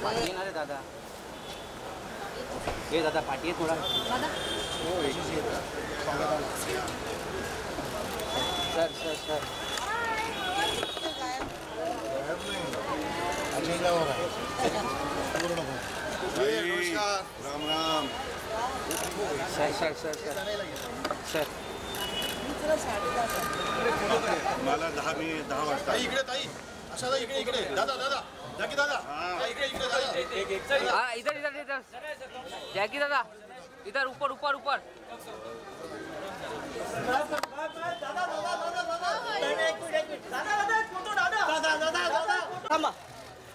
पाठी ना रे दादा. हे दादा पाठी आहे थोडा. Sir sir sir Ram Ram. Sir sir sir sir sir मला 10 वाजता. इकडे ताई अशा इकडे इकडे दादा दादा जॅकी दादा इकडे इकडे दादा. हाँ इधर इधर इधर जैकी दादा इधर ऊपर ऊपर ऊपर.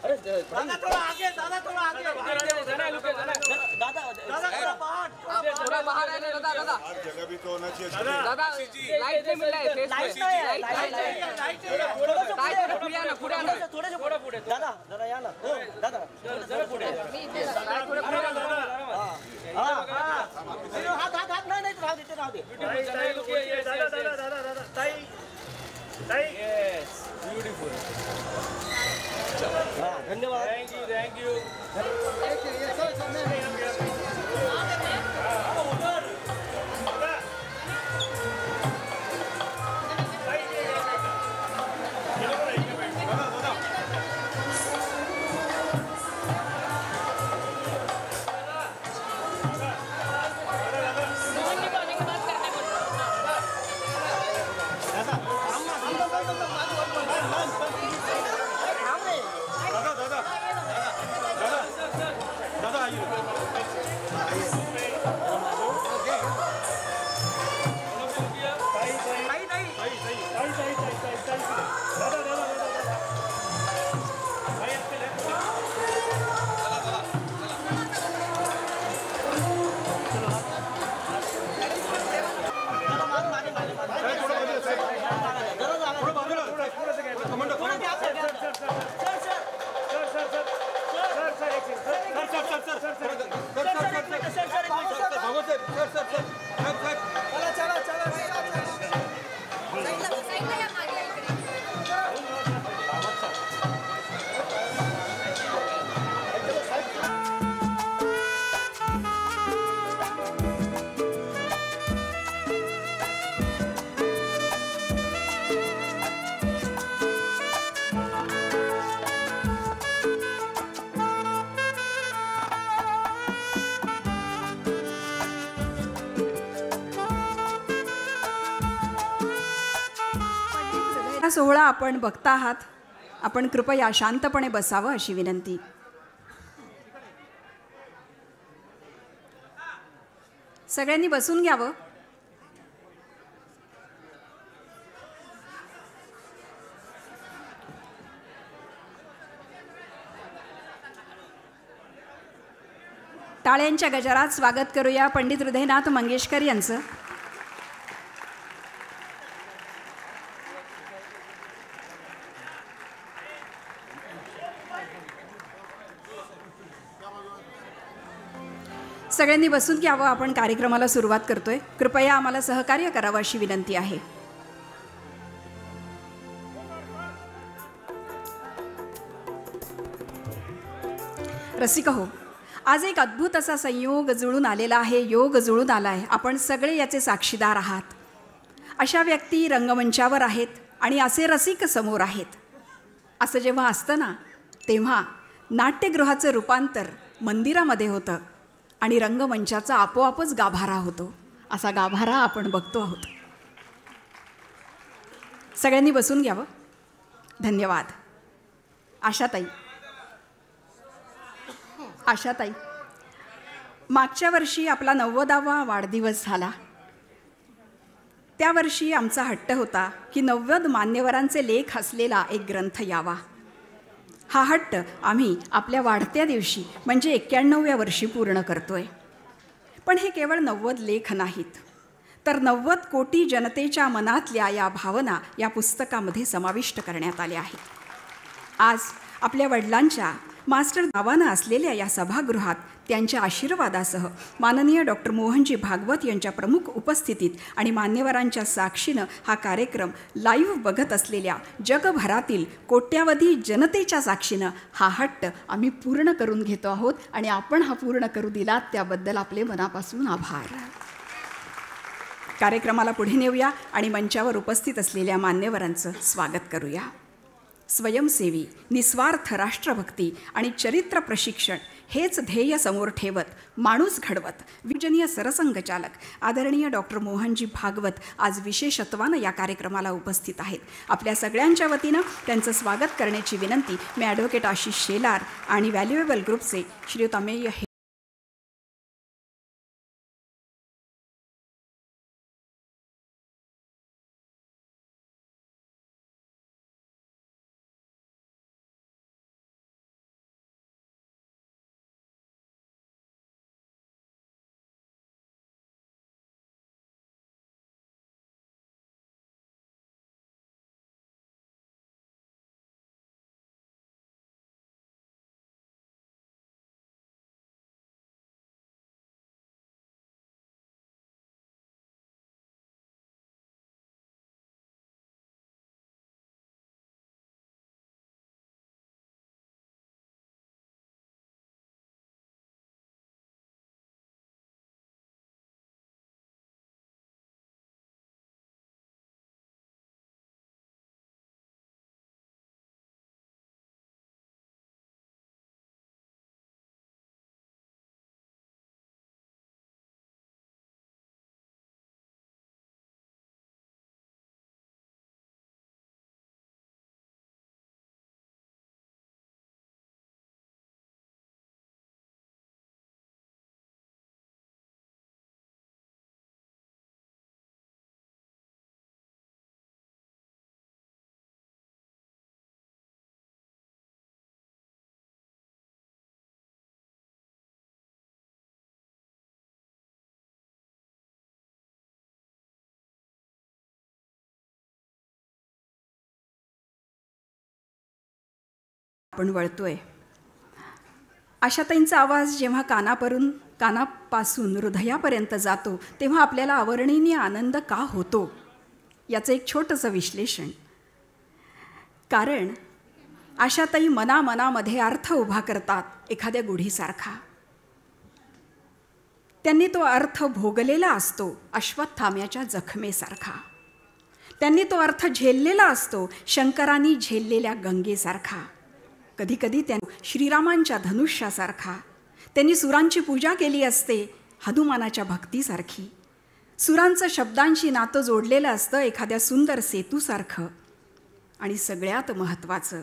अरे दादा थोड़ा आगे दादा थोड़ा आगे दादा थोड़ा बाहर है दादा दादा. जगह भी तो होना चाहिए. दादा लाइट नहीं मिल रहा है फेस पे. लाइट पुढे आना थोडं पुढे दादा जरा या ना. दादा जरा पुढे थोडं पुढे हात नाही नाही राहू दे ते राहू दे. दादा दादा दादा दादा ताई ताई. Yes beautiful. धन्यवाद. Thank you. सोहळा आपण बघता आहात. आपण कृपया शांतपणे बसावं अशी विनंती. सगळ्यांनी बसून घ्यावं. टाळ्यांच्या गजरात स्वागत करूया पंडित हृदयनाथ मंगेशकर यांचं. सगळ्यांनी बसून घ्यावं. आपण कार्यक्रमाला सुरुवात करतोय. कृपया आम्हाला सहकार्य करावं अशी विनंती आहे. रसिक हो, आज एक अद्भुत असा संयोग जुळून आलेला आहे. योग जुळून आला आहे. आपण सगळे याचे साक्षीदार आहात. अशा व्यक्ती रंगमंचावर आहेत आणि असे रसिक समोर आहेत. असं जेव्हा असतं ना, तेव्हा नाट्यगृहाचं रूपांतर मंदिरामध्ये होतं आणि रंगमंचाचा आपोआपच गाभारा होतो. असा गाभारा आपण बघतो आहोत. सगळ्यांनी बसून घ्यावं. धन्यवाद. आशाताई, आशाताई, मागच्या वर्षी आपला 90वा वाढदिवस झाला. त्या वर्षी आमचा हट्ट होता की 90 मान्यवरांचे लेख असलेला एक ग्रंथ यावा. हा हट्ट आम्ही आपल्या वाढत्या दिवशी म्हणजे 91व्या वर्षी पूर्ण करतोय. पण हे केवळ 90 लेख नाहीत, तर 90 कोटी जनतेच्या मनातल्या या भावना या पुस्तकामध्ये समाविष्ट करण्यात आल्या आहेत. आज आपल्या वडिलांच्या मास्टर नावानं असलेल्या या सभागृहात त्यांच्या आशीर्वादासह माननीय डॉक्टर मोहनजी भागवत यांच्या प्रमुख उपस्थितीत आणि मान्यवरांच्या साक्षीनं हा कार्यक्रम लाईव्ह बघत असलेल्या जगभरातील कोट्यावधी जनतेच्या साक्षीनं हा हट्ट आम्ही पूर्ण करून घेतो आहोत आणि आपण हा पूर्ण करू दिलात त्याबद्दल आपले मनापासून आभार. कार्यक्रमाला पुढे नेऊया आणि मंचावर उपस्थित असलेल्या मान्यवरांचं स्वागत करूया. स्वयंसेवी, निस्वार्थ राष्ट्रभक्ती आणि चरित्र प्रशिक्षण हेच ध्येय समोर ठेवत माणूस घडवत विजनीय सरसंघचालक आदरणीय डॉक्टर मोहनजी भागवत आज विशेषत्वानं या कार्यक्रमाला उपस्थित आहेत. आपल्या सगळ्यांच्या वतीनं त्यांचं स्वागत करण्याची विनंती मी ॲडव्होकेट आशिष शेलार आणि व्हॅल्युएबल ग्रुपचे श्रीयुत अमेय हे आपण वळतोय. आशाताईंचा आवाज जेव्हा कानापासून हृदयापर्यंत जातो तेव्हा आपल्याला अवर्णनीय आनंद का होतो याचं एक छोटंसं विश्लेषण. कारण आशाताई मनामध्ये अर्थ उभा करतात एखाद्या गुढीसारखा. त्यांनी तो अर्थ भोगलेला असतो अश्वत्थाम्याच्या जखमेसारखा. त्यांनी तो अर्थ झेललेला असतो शंकरांनी झेललेल्या गंगेसारखा. कधीकधी त्यांनी श्रीरामांच्या धनुष्यासारखा. त्यांनी सुरांची पूजा केली असते हनुमानाच्या भक्तीसारखी. सुरांचं शब्दांशी नातं जोडलेलं असतं एखाद्या सुंदर सेतूसारखं. आणि सगळ्यात महत्त्वाचं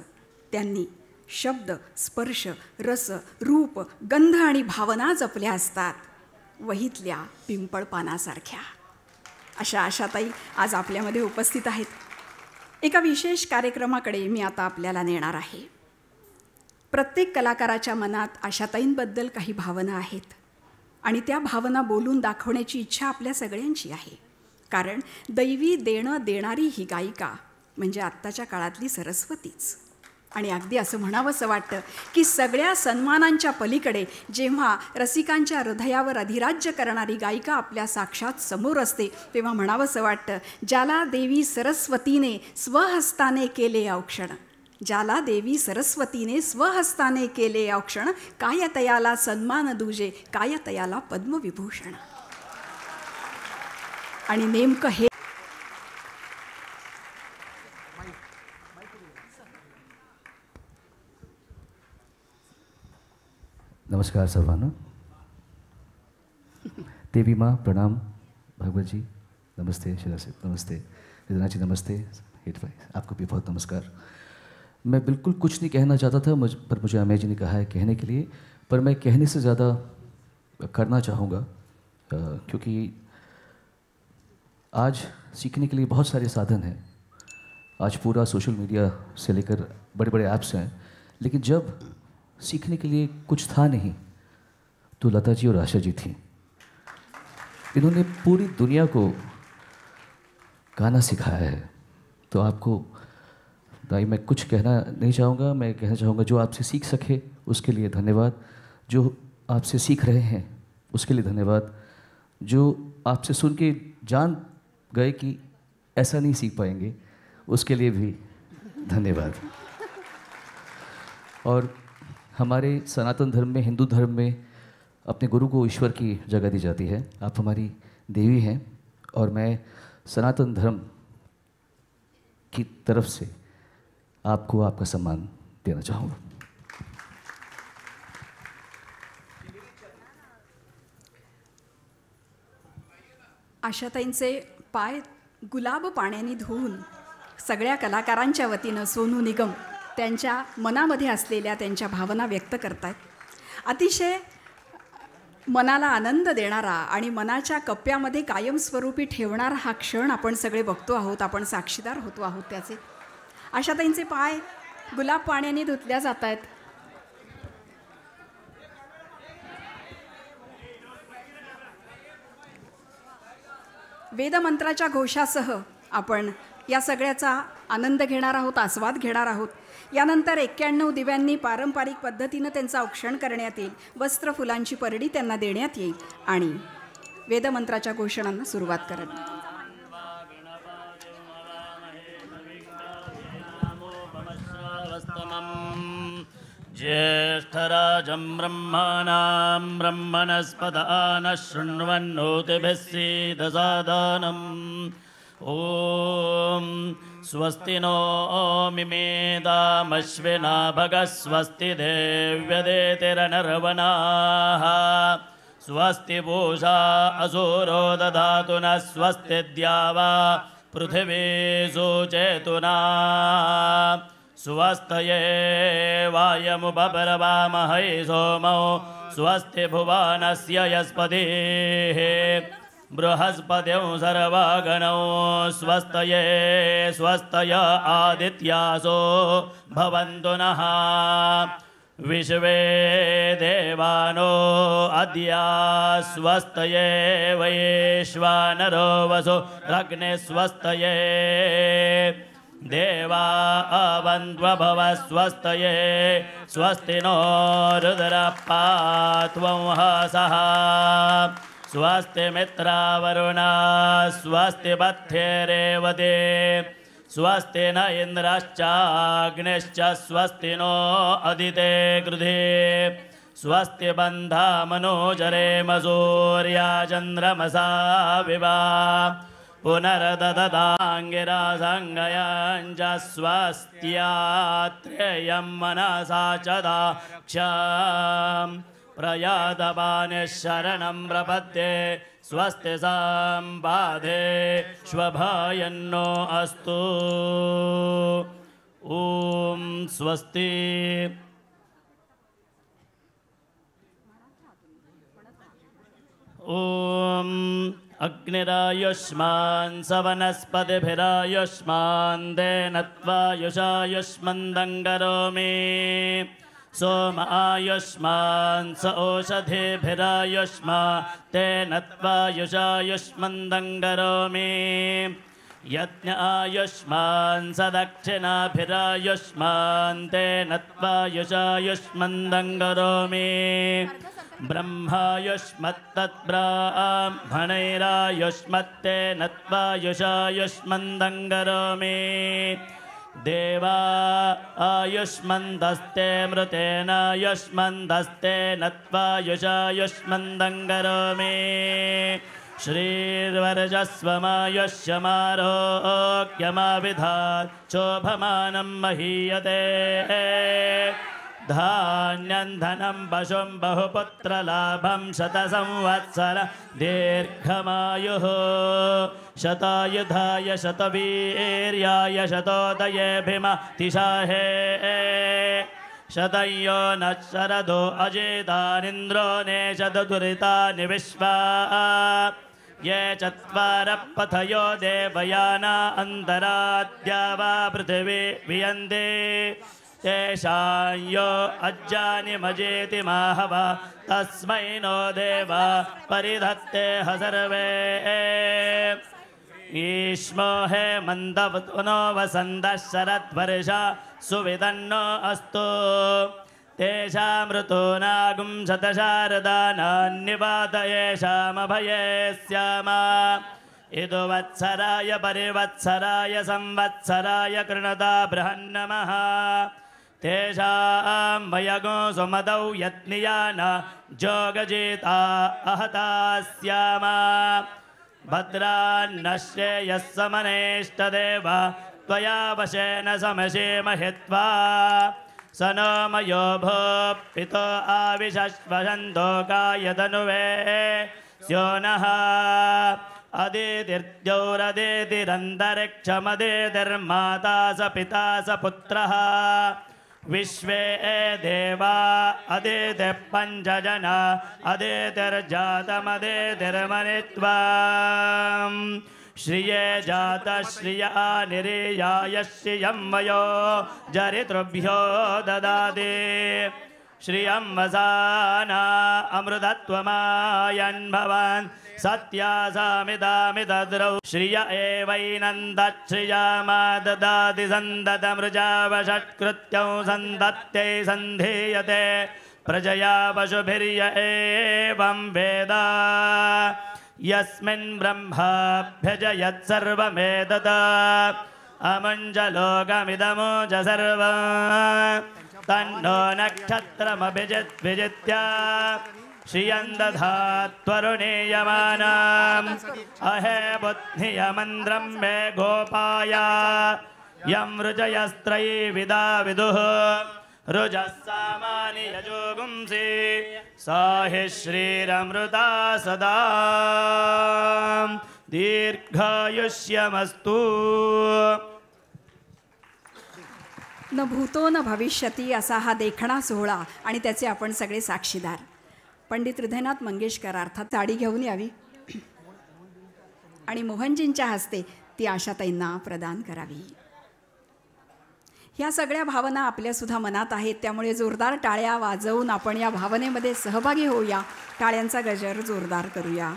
त्यांनी शब्द, स्पर्श, रस, रूप, गंध आणि भावना जपल्या असतात वहीतल्या पिंपळ पानासारख्या. अशा आशाताई आज आपल्यामध्ये उपस्थित आहेत. एका विशेष कार्यक्रमाकडे मी आता आपल्याला नेणार आहे. प्रत्येक कलाकाराच्या मनात आशाताईंबद्दल काही भावना आहेत आणि त्या भावना बोलून दाखवण्याची इच्छा आपल्या सगळ्यांची आहे. कारण दैवी देणं देणारी ही गायिका म्हणजे आत्ताच्या काळातली सरस्वतीच. आणि अगदी असं म्हणावंसं वाटतं की सगळ्या सन्मानांच्या पलीकडे जेव्हा रसिकांच्या हृदयावर अधिराज्य करणारी गायिका आपल्या साक्षात समोर असते तेव्हा म्हणावंसं वाटतं, ज्याला देवी सरस्वतीने स्वहस्ताने केले औक्षण, ज्याला देवी सरस्वतीने स्वहस्ताने केले औक्षण, काय तयाला सन्मान दुजे, काय तयाला पद्मविभूषण. आणि नेमकं हे नमस्कार सर्वांना. देवी माँ प्रणाम. भागवत जी नमस्ते. शिला से नमस्ते. रिदना जी नमस्ते. हिट भाई आपको भी बहुत नमस्कार. मैं बिल्कुल कुछ नहीं कहना चाहता था पर मुझे अमेय जी ने कहा है कहने के लिए. पर मैं कहने से ज़्यादा करना चाहूँगा क्योंकि आज सीखने के लिए बहुत सारे साधन हैं. आज पूरा सोशल मीडिया से लेकर बड़े बड़े ऐप्स हैं. लेकिन जब सीखने के लिए कुछ था नहीं तो लता जी और आशा जी थी. इन्होंने पूरी दुनिया को गाना सिखाया है. तो आपको ताई मैं कुछ कहना नहीं चाहूँगा, मैं कहना चाहूँगा जो आपसे सीख सके उसके लिए धन्यवाद, जो आपसे सीख रहे हैं उसके लिए धन्यवाद, जो आपसे सुन के जान गए कि ऐसा नहीं सीख पाएंगे उसके लिए भी धन्यवाद। और हमारे सनातन धर्म में, हिंदू धर्म में अपने गुरु को ईश्वर की जगह दी जाती है। आप हमारी देवी हैं और मैं सनातन धर्म की तरफ से आपको आपका सम्मान देना चाहूँगा। आशाताईंचे पाय गुलाब पाण्याने धुवून सगळ्या कलाकारांच्या वतीनं सोनू निगम त्यांच्या मनामध्ये असलेल्या त्यांच्या भावना व्यक्त करतायत। अतिशय मनाला आनंद देणारा आणि मनाच्या कप्प्यामध्ये कायमस्वरूपी ठेवणारा हा क्षण आपण सगळे बघतो आहोत, आपण साक्षीदार होतो आहोत त्याचे। आशाताईंचे पाय गुलाब पाण्याने धुतल्या जात आहेत। वेदमंत्राच्या घोषासह आपण या सगळ्याचा आनंद घेणार आहोत, आस्वाद घेणार आहोत। यानंतर 91 दिव्यांनी पारंपरिक पद्धतीनं त्यांचं औक्षण करण्यात येईल, वस्त्र फुलांची परडी त्यांना देण्यात येईल आणि वेदमंत्राच्या घोषणांना सुरुवात करेल। ज्येष्ठराजं ब्रह्मणां ब्रह्मणस्पदानः शृण्वन्नोतिभिः सीदसादनम्। ॐ स्वस्ति नो मिमेदामश्विना भगः स्वस्ति देव्यदेतिरनर्वणाः स्वस्ति पूषा असुरो दधातु नः स्वस्ति द्यावा पृथिवी सुचेतुना स्वस्तये वायमुपब्रवामहे सोमो स्वस्ति भुवनस्य यस्पतिः बृहस्पतिं सर्वगणो स्वस्तये स्वस्तय आदित्यासो भवन्तु नः विश्वे देवानो अद्य स्वस्तये वैश्वानरो वसु रग्ने स्वस्तये देवा अवन्त्वभव स्वस्तये स्वस्ति नो रुद्रपात्वं हसः स्वस्ति मित्रावरुणा स्वस्ति बध्येरेवते स्वस्ति न इन्द्रश्चाग्निश्च स्वस्ति नो अदिते गृधे स्वस्ति बन्धा मनोजरेमसूर्या चन्द्रमसा विवा पुनर्दददाङ्गिरा सङ्गयाञ्च स्वस्त्यात्रेयं मनसा च दाक्षाम् प्रयातपानिः शरणं प्रपद्ये स्वस्ति सम्पादे श्वभायन्नो अस्तु। ॐ स्वस्ति। ॐ अग्निरायुष्मान् सवनस्पतिभिरायुष्मान् देनत्वायुषायुष्मन्दं करोमि सोम आयुष्मान् स ओषधिभिरायुष्मान् तेन त्वायुषायुष्मन्दं करोमि यज्ञ आयुष्मान् स दक्षिणाभिरायुष्मान् तेन त्वायुषायुष्मन्दं करोमि ब्रह्मायुष्मत्तद्ब्राह्मणैरायुष्मत्तेन त्वायुषायुष्मन्दं करोमि देवा आयुष्मन्दस्ते मृतेनायुष्मन्दस्तेन त्वायुषायुष्मन्दं करोमि श्रीर्वर्चस्वमायुष्यमारोग्यमाविधात् शोभमानं महीयते धान्यं धनं पशुं बहुपुत्रलाभं शतसंवत्सर दीर्घमायुः शतायुधाय शतवीर्याय शतोदयेऽभिमतिशाहे शतयो न शरदो अजेतानिन्द्रो नेशदुरितानि विश्वा ये चत्वारः पथयो देवयाना अन्तराद्या वा पृथिवी वियन्ते तेषां यो अज्जानि मजेति माहवा तस्मै नो देवा परिधत्ते ह सर्वे ईष्मो हेमन्तवनो वसन्तः शरद्वर्षा सुविदन्नो अस्तु तेषामृतोनागुं शतशारदानान्निपात येषामभये स्याम इदु वत्सराय परिवत्सराय संवत्सराय कृणता बृहन्नमः तेषां वयगो सुमदौ यत्नियान जोगजिता अहता स्याम भद्रान्नश्रेयः समनेष्टदेव त्वया वशेन समशेमहित्वा स नो मयो भो पितो आविशश्वसन्तो कायतनुवे स्योनः अदितिर्द्यौरदितिरन्तरिक्षमदितिर्माता स पिता स पुत्रः विश्वे देवा अदितिः पञ्चजना अदितिर्जातमदितिर्मनित्वा श्रिये जातः श्रिया निरीयाय श्रियं वयो जरितृभ्यो ददाति श्रियं वसाना अमृतत्वमायन् भवान् सत्यासामिदामिदद्रौ श्रिय एवैनन्दश्रियामा ददाति सन्दतमृजावषट्कृत्यौ सन्दत्यै सन्धीयते प्रजया पशुभिर्य एवं वेद यस्मिन् ब्रह्माभ्यजयत् सर्वमेतत् अमुञ्जलोकमिदमुज सर्वम् तन्नो नक्षत्रमभिजित् विजित्य श्रियं दधात्वरुणीयमानम् अहे बुद्धियमन्द्रं मे गोपाय यं रुजयस्त्रयीविदा विदुः रुजः सामानि यजोगुंसि सा हि श्रीरमृता सदा दीर्घायुष्यमस्तु न भूतो न भविष्यती असा हा देखणा सोहळा आणि त्याचे आपण सगळे साक्षीदार. पंडित हृदयनाथ मंगेशकर अर्थात साडी घेऊन यावी आणि मोहनजींच्या हस्ते ती आशाताईंना प्रदान करावी. ह्या सगळ्या भावना आपल्यासुद्धा मनात आहेत, त्यामुळे जोरदार टाळ्या वाजवून आपण या भावनेमध्ये सहभागी होऊया. टाळ्यांचा गजर जोरदार करूया.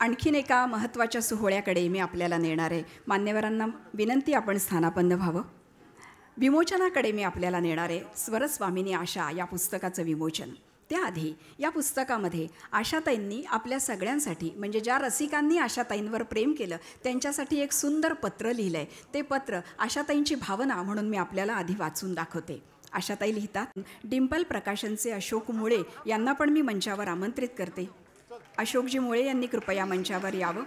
आणखीन एका महत्त्वाच्या सोहळ्याकडे मी आपल्याला नेणार आहे. मान्यवरांना विनंती आपण स्थानापन्न व्हावं. विमोचनाकडे मी आपल्याला नेणार आहे. स्वरस्वामिनी आशा या पुस्तकाचं विमोचन. त्याआधी या पुस्तकामध्ये आशाताईंनी आपल्या सगळ्यांसाठी, म्हणजे ज्या रसिकांनी आशाताईंवर प्रेम केलं त्यांच्यासाठी एक सुंदर पत्र लिहिलं आहे. ते पत्र आशाताईंची भावना म्हणून मी आपल्याला आधी वाचून दाखवते. आशाताई लिहितात, डिंपल प्रकाशनचे अशोक मुळे यांना पण मी मंचावर आमंत्रित करते. अशोकजी मुळे यांनी कृपया मंचावर यावं.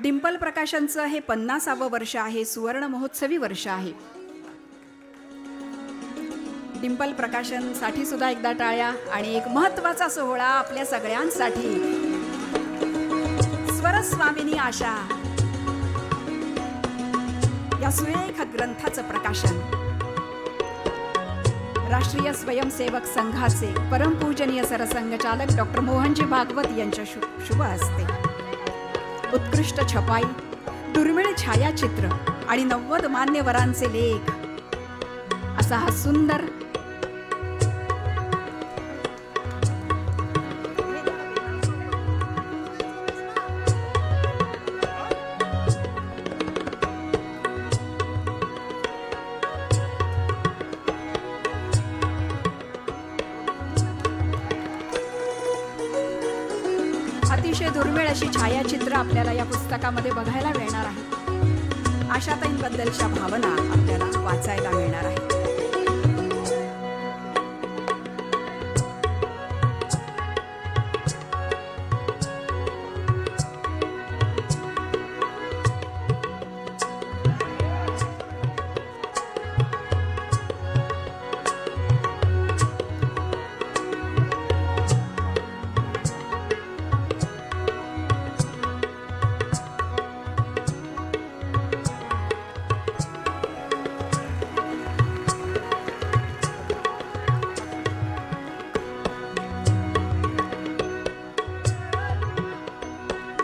डिंपल प्रकाशनचं हे 50वे वर्ष आहे, सुवर्ण महोत्सवी वर्ष आहे. डिंपल प्रकाशनसाठी सुद्धा एकदा टाळ्या. आणि एक महत्त्वाचा सोहळा आपल्या सगळ्यांसाठी. स्वरस्वामिनी आशा या सुरेख ग्रंथाचं प्रकाशन राष्ट्रीय स्वयंसेवक संघाचे परमपूजनीय सरसंघचालक डॉक्टर मोहनजी भागवत यांच्या शुभ हस्ते. उत्कृष्ट छपाई, दुर्मिळ छायाचित्र आणि 90 मान्यवरांचे लेख असा हा सुंदर अतिशय दुर्मिळ अशी छायाचित्र आपल्याला या पुस्तकामध्ये बघायला मिळणार आहे. आशाताईंबद्दलच्या भावना आपल्याला वाचायला मिळणार आहे.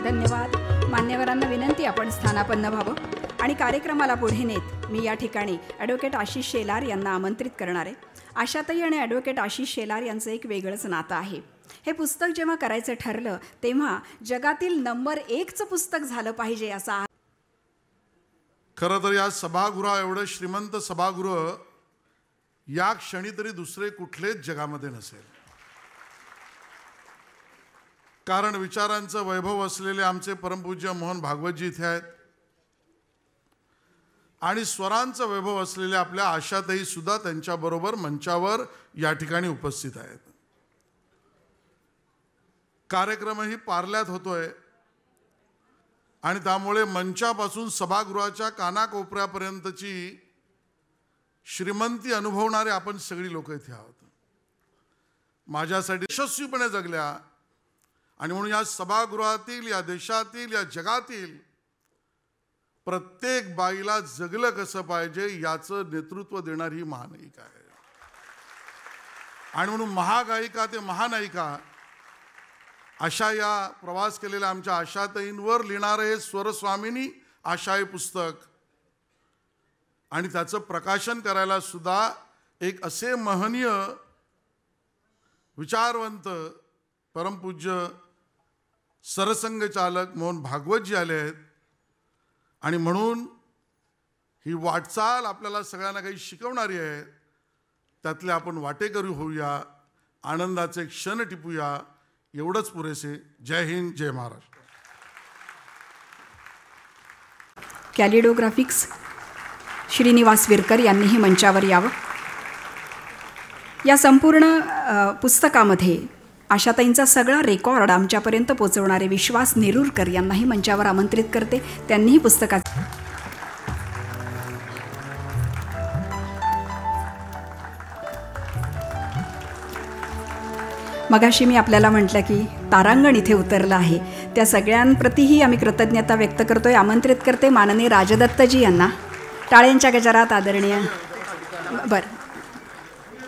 धन्यवाद. मान्यवरांना विनंती आपण स्थानापन्न व्हावं. आणि कार्यक्रमाला पुढे नेत मी या ठिकाणी ॲडव्होकेट आशिष शेलार यांना आमंत्रित करणार आहे. आशाताई आणि ॲडव्होकेट आशिष शेलार यांचं एक वेगळंच नातं आहे. हे पुस्तक जेव्हा करायचं ठरलं तेव्हा जगातील नंबर 1चं पुस्तक झालं पाहिजे असा. खरं तर या सभागृहा एवढं श्रीमंत सभागृह या क्षणी तरी दुसरे कुठलेच जगामध्ये नसेल. कारण विचारांचं वैभव असलेले आमचे परमपूज्य मोहन भागवतजी इथे आहेत आणि स्वरांचं वैभव असलेले आपल्या आशाताई सुद्धा त्यांच्याबरोबर मंचावर या ठिकाणी उपस्थित आहेत. कार्यक्रमही पार्ल्यात होतोय आणि त्यामुळे मंचापासून सभागृहाच्या कानाकोपऱ्यापर्यंतची श्रीमंती अनुभवणारे आपण सगळी लोक इथे आहोत. माझ्यासाठी यशस्वीपणे जगल्या आणि म्हणून या सभागृहातील, या देशातील, या जगातील प्रत्येक बाईला जगलं कसं पाहिजे याचं नेतृत्व देणारी ही महानायिका आहे. आणि म्हणून महागायिका ते महानायिका अशा या प्रवास केलेल्या आमच्या आशाताईंवर लिहिणारे हे स्वरस्वामिनी आशा हे पुस्तक आणि त्याचं प्रकाशन करायला सुद्धा एक असे महनीय विचारवंत परमपूज्य सरसंघचालक मोहन भागवतजी आले आहेत. आणि म्हणून ही वाटचाल आपल्याला सगळ्यांना काही शिकवणारी आहे. त्यातले आपण वाटेकरी होऊया, आनंदाचे क्षण टिपूया, एवढंच पुरेसे. जय हिंद, जय महाराष्ट्र. कॅलिडोग्राफिक्स श्रीनिवास विरकर यांनीही मंचावर यावं. या संपूर्ण पुस्तकामध्ये आशाताईंचा सगळा रेकॉर्ड आमच्यापर्यंत पोहोचवणारे विश्वास नेरुरकर यांनाही मंचावर आमंत्रित करते. त्यांनीही पुस्तकात मगाशी मी आपल्याला म्हटलं की तारांगण इथे उतरलं आहे. त्या सगळ्यांप्रतीही आम्ही कृतज्ञता व्यक्त करतोय. आमंत्रित करते माननीय राजदत्तजी यांना. टाळ्यांच्या गजरात आदरणीय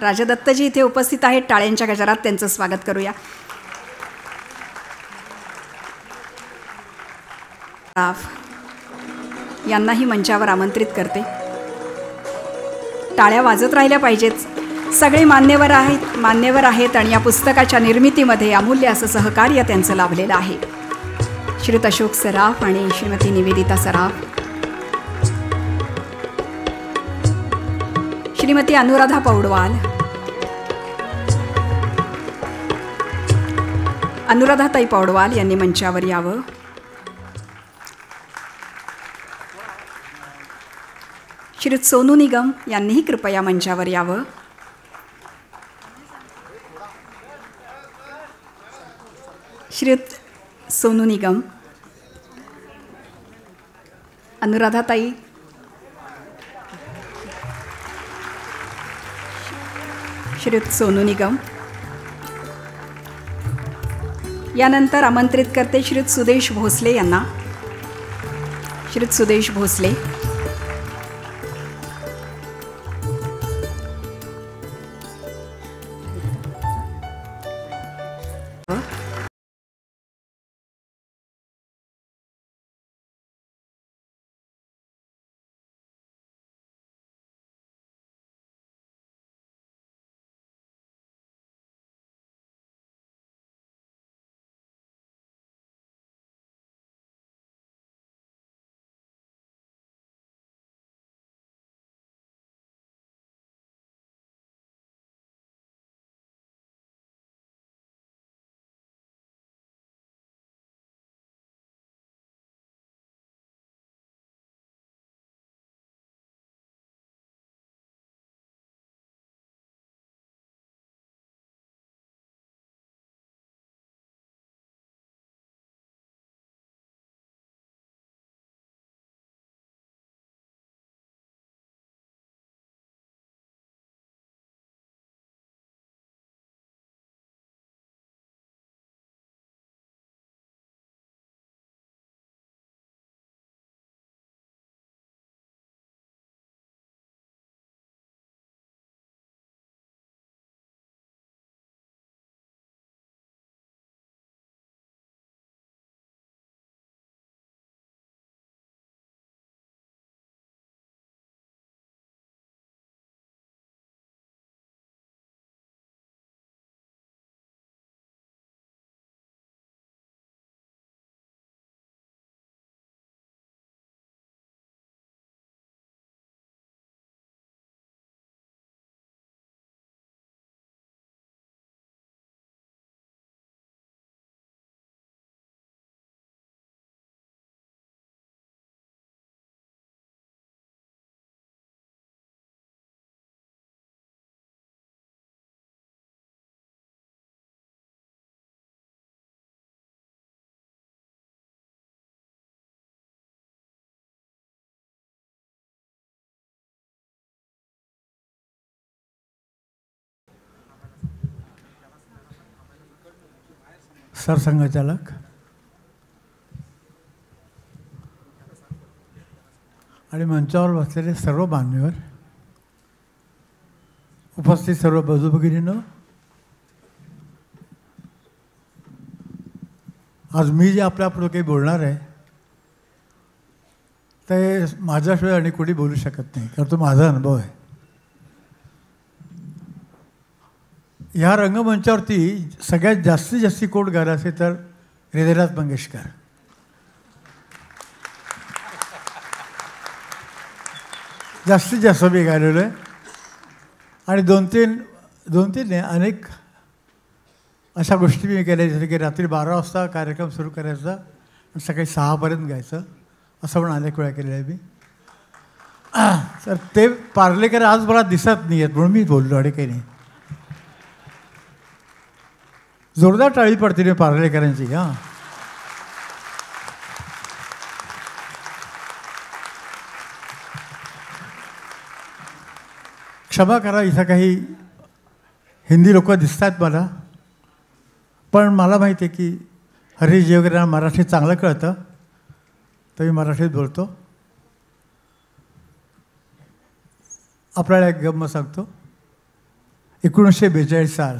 राजदत्तजी इथे उपस्थित आहेत. टाळ्यांच्या गजरात त्यांचं स्वागत करूया. यांनाही मंचावर आमंत्रित करते. टाळ्या वाजत राहिल्या पाहिजेत. सगळे मान्यवर आहेत आणि या पुस्तकाच्या निर्मितीमध्ये अमूल्य असं सहकार्य त्यांचं लाभलेलं आहे. श्रीयुत अशोक सराफ आणि श्रीमती निवेदिता सराफ, श्रीमती अनुराधा पौडवाल, अनुराधाताई पौडवाल यांनी मंचावर यावं. श्रीयुत सोनू निगम यांनीही कृपया मंचावर यावं. श्रीयुत सोनू निगम, अनुराधाताई, श्रीयुत सोनू निगम. यानंतर आमंत्रित करते श्रीयुत सुदेश भोसले यांना. श्रीयुत सुदेश भोसले. सरसंघचालक, आणि मंचावर बसलेले सर्व मान्यवर, उपस्थित सर्व बंधू भगिनींनो, आज मी जे आपल्यापुढे काही बोलणार आहे ते माझ्याशिवाय आणि कोणी बोलू शकत नाही, कारण तो माझा अनुभव आहे. ह्या रंगमंचावरती सगळ्यात जास्तीत जास्त कोण गायला असेल तर हृदयनाथ मंगेशकर. जास्तीत जास्त मी गायलेलो आहे. आणि दोन तीन नाही, अनेक अशा गोष्टी मी केल्या, जसं की रात्री 12 वाजता कार्यक्रम सुरू करायचा आणि सकाळी 6पर्यंत गायचं, असं पण अनेक वेळा केलेलं आहे मी. तर ते पार्लेकर आज मला दिसत नाही आहेत म्हणून मी बोललो आणि काही नाही. जोरदार टाळी पडते रे पार्लेकरांची. हां, क्षमा करा, इथं काही हिंदी लोक दिसत आहेत मला, पण मला माहिती आहे की हरीजी वगैरे मराठी चांगलं कळतं, तर मी मराठीत बोलतो. आपल्याला एक गंमत सांगतो. 1942 साल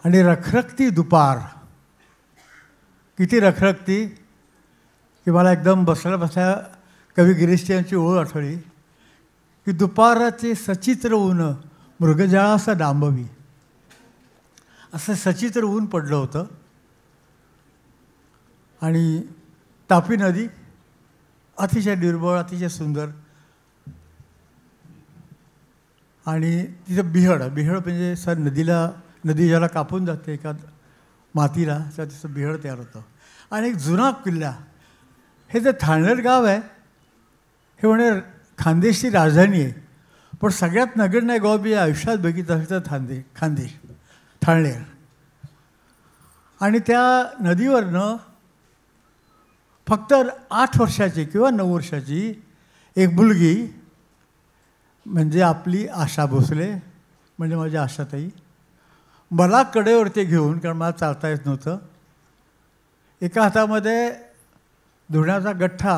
आणि रखरखती दुपार. किती रखरखती की मला एकदम बसल्या बसल्या कवी गिरीश यांची ओळ आठवली की दुपाराचे सचित्र ऊन मृगजळासा डांबवी. असं सचित्र ऊन पडलं होतं आणि तापी नदी अतिशय निर्मळ, अतिशय सुंदर. आणि तिथं बिहड म्हणजे नदी ज्याला कापून जाते एका मातीला, त्या तिथं बिहड तयार होतं. आणि एक जुना किल्ला, हे जे थाळनेर गाव आहे हे म्हणे खानदेशची राजधानी आहे, पण सगळ्यात नगण्य गाव मी आयुष्यात बघितलं असं खानदेश थाळनेर. आणि त्या नदीवरनं फक्त 8 वर्षाची किंवा 9 वर्षाची एक मुलगी, म्हणजे आपली आशा भोसले, म्हणजे माझी आशाताई, मला कडेवरती घेऊन, कारण मला चालता येत नव्हतं, एका हातामध्ये धुण्याचा गठ्ठा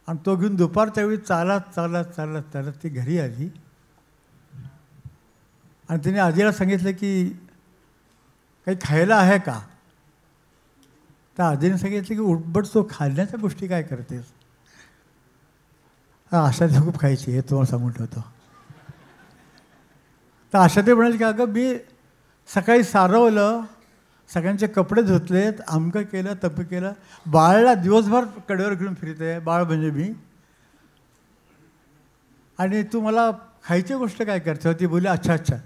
आणि तो घेऊन दुपारच्या वेळी चालत ती घरी आली. आणि तिने आजीला सांगितलं की काही खायला आहे का. तर आजीने सांगितलं की उठबट तो खाण्याच्या गोष्टी काय करतेस. आशा ते खूप खायची, हे तुम्हाला सांगून ठेवतो. तर आशा ते म्हणाले की अगं मी सकाळी सारवलं, सगळ्यांचे कपडे धुतलेत, अमकं केलं तपं केलं, बाळला दिवसभर कडेवर घेऊन फिरते, बाळ म्हणजे मी, आणि तू मला खायची गोष्ट काय करते. ती बोलली अच्छा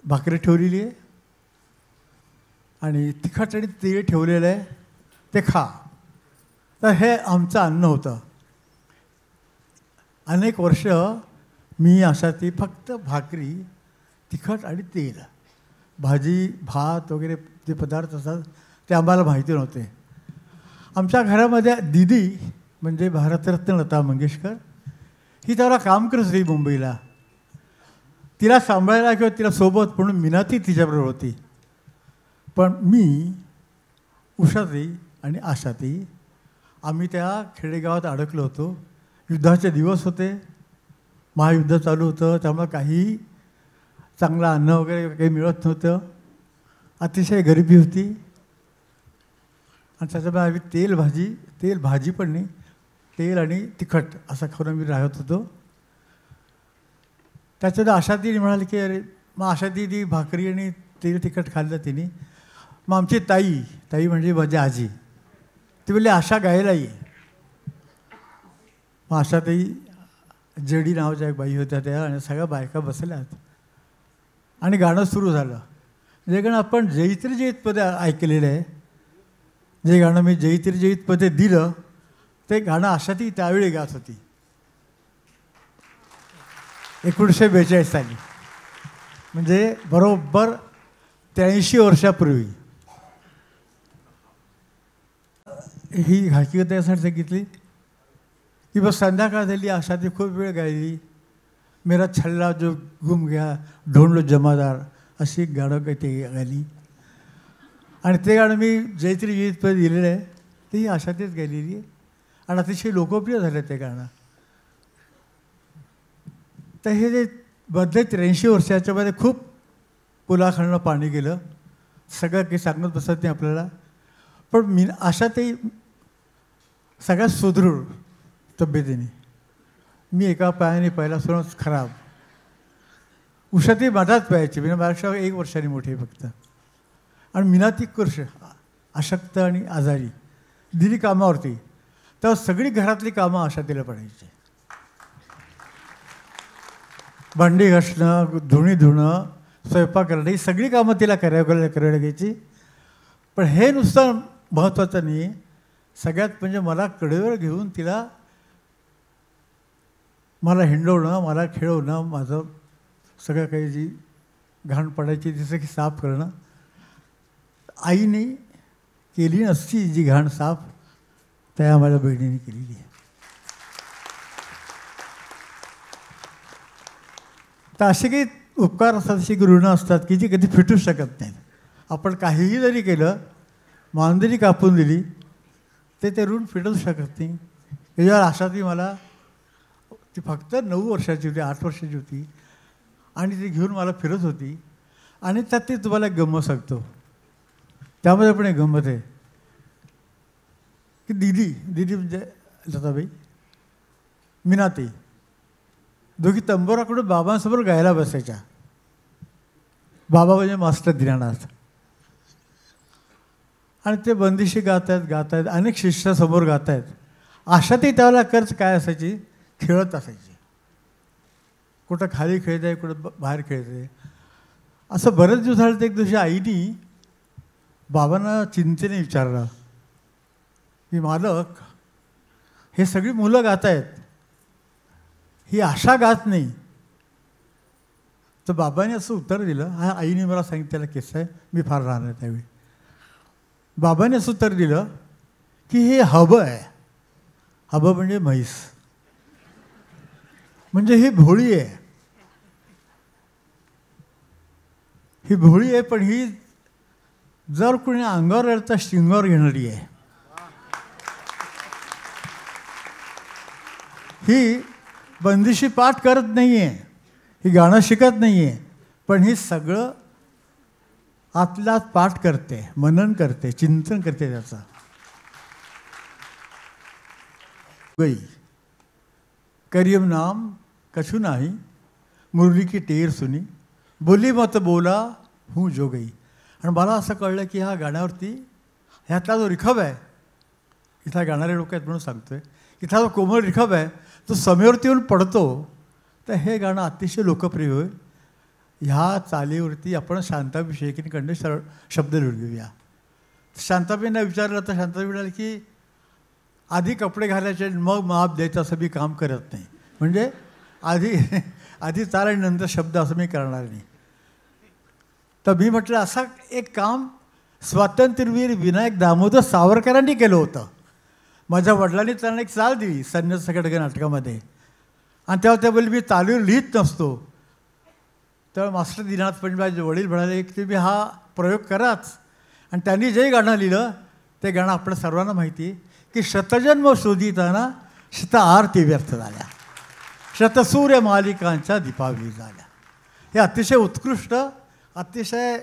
भाकरी ठेवलेली आहे आणि तिखट आणि तीळ ठेवलेलं आहे, ते खा. तर हे आमचं अन्न होतं. अनेक वर्ष मी अशा ती फक्त भाकरी, तिखट आणि तेल, भाजी भात वगैरे जे पदार्थ असतात ते आम्हाला माहिती नव्हते. आमच्या घरामध्ये दीदी म्हणजे भारतरत्न लता मंगेशकर, ही तेव्हा काम करत होती मुंबईला. तिला सांभाळायला किंवा तिला सोबत म्हणून मीनाती तिच्याबरोबर होती. पण मी, उषाताई आणि आशाताई आम्ही त्या खेडेगावात अडकलो होतो. युद्धाचे दिवस होते, महायुद्ध चालू होतं, त्यामुळे काही चांगलं अन्न वगैरे काही मिळत नव्हतं, अतिशय गरिबी होती. आणि त्याच्यामुळे आम्ही तेल भाजी पण नाही, तेल आणि तिखट असं खाऊन आम्ही राहत होतो. त्याच्यात आशाताईने म्हणाली की अरे, मग आशाताई भाकरी आणि तेल तिखट खाल्लं तिने. मग आमची ताई म्हणजे माझी आजी, ती बोलली आशा गायला ये. मग आशाताई जेडी नावाच्या एक बाई होत्या त्या, आणि सगळ्या बायका बसल्यात आणि गाणं सुरू झालं. जे गाणं आपण जैत्री जैतमध्ये ऐकलेलं आहे, जे गाणं मी जैत्री जैतमध्ये दिलं ते गाणं आशाताई त्यावेळी गात होती 1942 साली, म्हणजे बरोबर 83 वर्षापूर्वी. ही हकीकत यासाठी सांगितली की बस संध्याकाळ झाली, आशाताई खूप वेळ गायली. मेरा छल्ला जो गुम गया ढूंढ लो जमादार, अशी गाणं काही ते गायली. आणि ते गाणं मी जयश्री गीतपद दिलेलं आहे, तेही आशातीच गायलेली आहे आणि अतिशय लोकप्रिय झालं ते गाणं. तर हे जे मधले 83 वर्षाच्यामध्ये खूप पुलाखालनं पाणी गेलं, सगळं काही सांगत बसत नाही आपल्याला. पण मी आशाताई सगळ्यात सुदृढ तब्येतीने, मी एका पायाने पहिल्यापासूनच खराब. उषाताई मधात पायायची, म्हणजे माझ्यापेक्षा 1 वर्षाने मोठी फक्त. आणि मीनाती कर्ष अशक्त आणि आजारी दिली कामावरती, तेव्हा सगळी घरातली कामं आशाताईला पडायची. भांडी घासणं, धुणी धुणं, स्वयंपाक करणं, ही सगळी कामं तिला करायला घ्यायची. पण हे नुसतं महत्त्वाचं नाही, सगळ्यात म्हणजे मला कडेवर घेऊन तिला मला हिंडवणं, मला खेळवणं, माझं सगळं काही जी घाण पडायची जसं की साफ करणं. आईने केली नसती जी घाण साफ, त्या माझ्या बहिणीने केलेली आहे. तर असे काही उपकार असतात, अशी ऋणं असतात की जी कधी फिटूच शकत नाहीत. आपण काहीही जरी केलं, मान जरी कापून दिली, ते ऋण फिटूच शकत नाही. याच्यावर आशाताई मला, ती फक्त 9 वर्षाची होती, 8 वर्षाची होती, आणि ती घेऊन मला फिरत होती. आणि त्यात ती तुम्हाला एक गंमत सांगतो, त्यामध्ये पण एक गंमत आहे की दीदी म्हणजे लताबाई, मीनाताई दोघी तंबोराकडून बाबांसमोर गायला बसायच्या. बाबा म्हणजे मास्टर दिनानाथ. आणि ते बंदिशी गात आहेत, अनेक शिष्य समोर गात आहेत. आशाताई त्यावेळेला कर्ज काय असायची, खेळत असायची. कुठं खाली खेळत आहे, कुठं बाहेर खेळत आहे. असं बरेच दिवस झालं. तर एक दिवशी आईनी बाबांना चिंतेने विचारलं की मालक, हे सगळी मुलं गात आहेत, ही आशा गात नाही. तर बाबांनी असं उत्तर दिलं, हा आईने मला सांगितलेला किस्सा आहे, मी फार लहान आहे त्यावेळी. बाबांनी असं उत्तर दिलं की हे हबं आहे. हबं म्हणजे म्हैस, म्हणजे ही भोळी आहे. ही भोळी आहे, पण ही जर कोणी अंगावर आलं तर शिंगावर घेणारी आहे. ही बंदिशी पाठ करत नाही आहे, ही गाणं शिकत नाही आहे, पण ही सगळं आतल्यात पाठ करते, मनन करते, चिंतन करते त्याचं. गई करियम नाम कछु नाही, मुरली की टेर सुनी, बोली मत बोला हूँ जो गई. आणि मला असं कळलं की ह्या गाण्यावरती ह्यातला जो रिखब आहे, इथला गाणारे लोक आहेत म्हणून सांगतोय, इथला जो कोमल रिखब आहे तो समेवरती येऊन पडतो. तर हे गाणं अतिशय लोकप्रिय होईल. ह्या चालीवरती आपण शांताभिषेकींकडे शब्द लिहून घेऊया. शांताबाईंना विचारलं तर शांताबाई म्हणाले की आधी कपडे घालायचे मग माप द्यायचं असं मी काम करत नाही. म्हणजे आधी चाल आणि नंतर शब्द असं मी करणार नाही. तर मी म्हटलं असं एक काम स्वातंत्र्यवीर विनायक दामोदर सावरकरांनी केलं होतं. माझ्या वडिलांनी त्यांना एक चाल दिली संन्यास सगळ्या नाटकामध्ये, आणि तेव्हा त्या बोलले मी चालीवर लिहित नसतो. तेव्हा मास्टर दिनानाथ पंडित माझे वडील म्हणाले की तुम्ही हा प्रयोग कराच. आणि त्यांनी जे गाणं लिहिलं ते गाणं आपल्या सर्वांना माहिती आहे की शतजन्म शोधिताना शत आरती व्यर्थ झाल्या, शतसूर्य मालिकांच्या दीपावली झाल्या. हे अतिशय उत्कृष्ट, अतिशय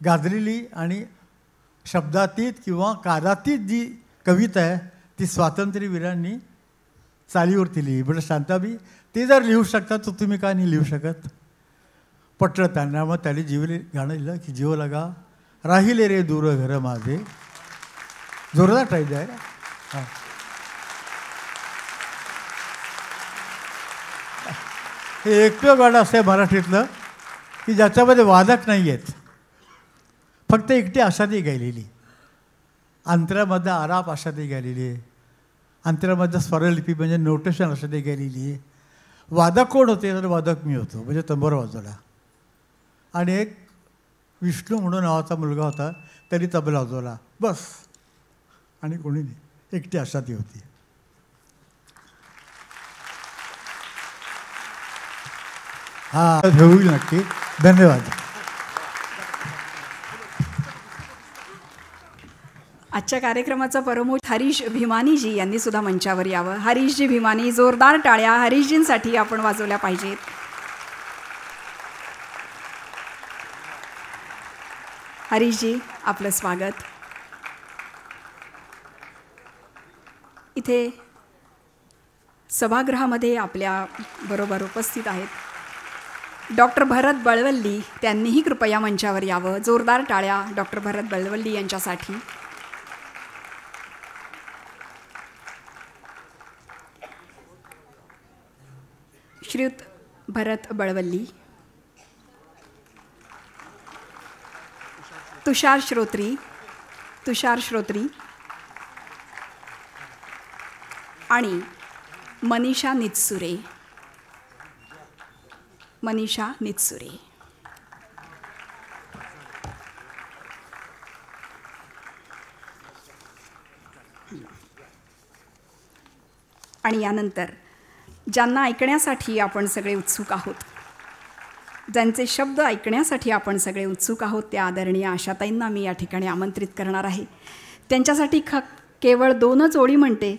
गाजलेली आणि शब्दातीत किंवा कारातीत जी कविता आहे ती स्वातंत्र्यवीरांनी चालीवरती लिहिली. म्हणजे शांताबाई ते जर लिहू शकतात तर तुम्ही का नाही लिहू शकत. पटलं त्यांना. मग त्याने गाणं लिहिलं की जीव लगा राहिले रे दूर घर माझे. जोरदार टाईप आहे. हां, हे एकटं गाणं असं आहे मराठीतलं की ज्याच्यामध्ये वादक नाही आहेत, फक्त एकटी आशाताई गायलेली. अंतरामधला आराप आशाताई गायलेली आहे, अंतरामधलं स्वरलिपी म्हणजे नोटेशन आशाताई गायलेली आहे. वादक कोण होते तर वादक मी होतो, म्हणजे तंबोरा वाजवला. आणि एक विष्णू म्हणून नावाचा मुलगा होता, त्यांनी तबला वाजवला, बस. आणि कोणी नाही, एकटी आशाताई होती. हां, होईल नक्की. धन्यवाद. आजच्या कार्यक्रमाचा परमोठ हरीश भीमानीजी यांनी सुद्धा मंचावर यावं. हरीशजी भीमानी, जोरदार टाळ्या हरीशजींसाठी आपण वाजवल्या पाहिजेत. हरीशजी, आपलं स्वागत. इथे सभागृहामध्ये आपल्या बरोबर उपस्थित आहेत डॉक्टर भरत बळवल्ली. त्यांनीही कृपया मंचावर यावं. जोरदार टाळ्या डॉक्टर भरत बळवल्ली यांच्यासाठी. श्रीयुत भरत बळवल्ली. तुषार श्रोत्री आणि मनीषा नितसुरे. आणि यानंतर ज्यांना ऐकण्यासाठी आपण सगळे उत्सुक आहोत, ज्यांचे शब्द ऐकण्यासाठी आपण सगळे उत्सुक आहोत, त्या आदरणीय आशाताईंना मी या ठिकाणी आमंत्रित करणार आहे. त्यांच्यासाठी केवळ 2च ओळी म्हणते.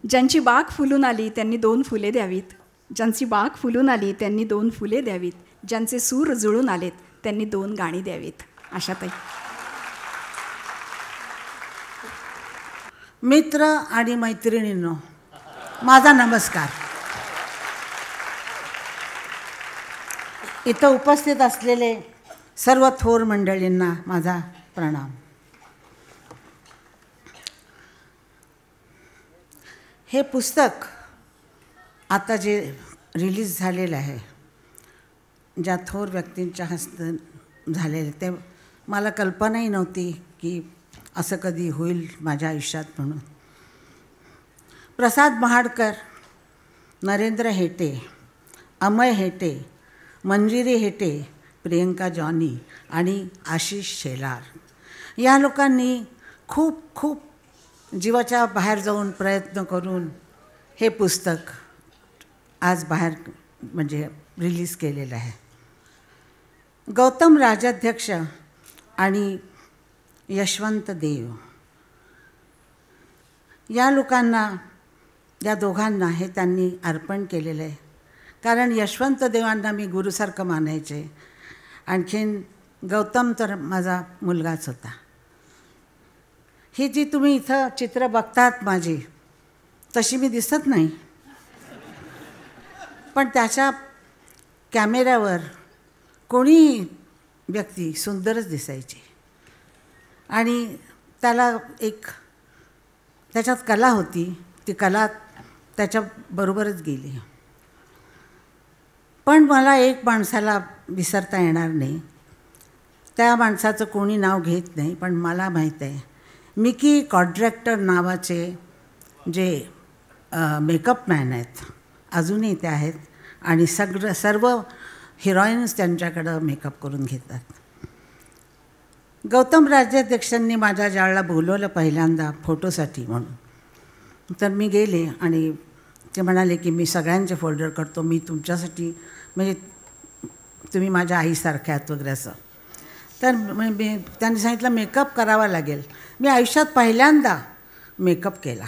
ज्यांची बाग फुलून आली त्यांनी 2 फुले द्यावीत. ज्यांची बाग फुलून आली त्यांनी 2 फुले द्यावीत. ज्यांचे सूर जुळून आलेत त्यांनी 2 गाणी द्यावीत. आशाताई. मित्र आणि मैत्रिणींनो, माझा नमस्कार. इथं उपस्थित असलेले सर्व थोर मंडळींना माझा प्रणाम. हे पुस्तक आता जे रिलीज झालेलं आहे, ज्या थोर व्यक्तींच्या हस्ते झालेलं, ते मला कल्पनाही नव्हती की असं कधी होईल माझ्या आयुष्यात म्हणून. प्रसाद महाडकर, नरेंद्र हेटे, अमय हेटे, मंजिरी हेटे, प्रियंका जॉनी आणि आशिष शेलार या लोकांनी खूप जीवाच्या बाहेर जाऊन प्रयत्न करून हे पुस्तक आज बाहेर म्हणजे रिलीज केलेलं आहे. गौतम राजाध्यक्ष आणि यशवंत देव या लोकांना, या दोघांना हे त्यांनी अर्पण केलेलं आहे. कारण यशवंत देवांना मी गुरुसारखं मानायचे. आणखीन गौतम तर माझा मुलगाच होता. ही जी तुम्ही इथं चित्र बघतात माझी, तशी मी दिसत नाही, पण त्याच्या कॅमेऱ्यावर कोणी व्यक्ती सुंदरच दिसायची. आणि त्याला एक त्याच्यात कला होती. ती कला त्याच्याबरोबरच गेली. पण मला एक माणसाला विसरता येणार नाही. त्या माणसाचं कोणी नाव घेत नाही, पण मला माहीत आहे मिकी कॉन्ट्रॅक्टर नावाचे जे मेकअप मॅन आहेत, अजूनही ते आहेत. आणि सर्व हिरोईन्स त्यांच्याकडं मेकअप करून घेतात. गौतम राजाध्यक्षांनी माझ्या ज्यावेळेला बोलवलं पहिल्यांदा फोटोसाठी म्हणून, तर मी गेले आणि ते म्हणाले की मी सगळ्यांचे फोल्डर करतो, मी तुमच्यासाठी, म्हणजे तुम्ही माझ्या आईसारख्या आहात वगैरे असं. तर मी त्यांनी सांगितलं मेकअप करावा लागेल. मी आयुष्यात पहिल्यांदा मेकअप केला.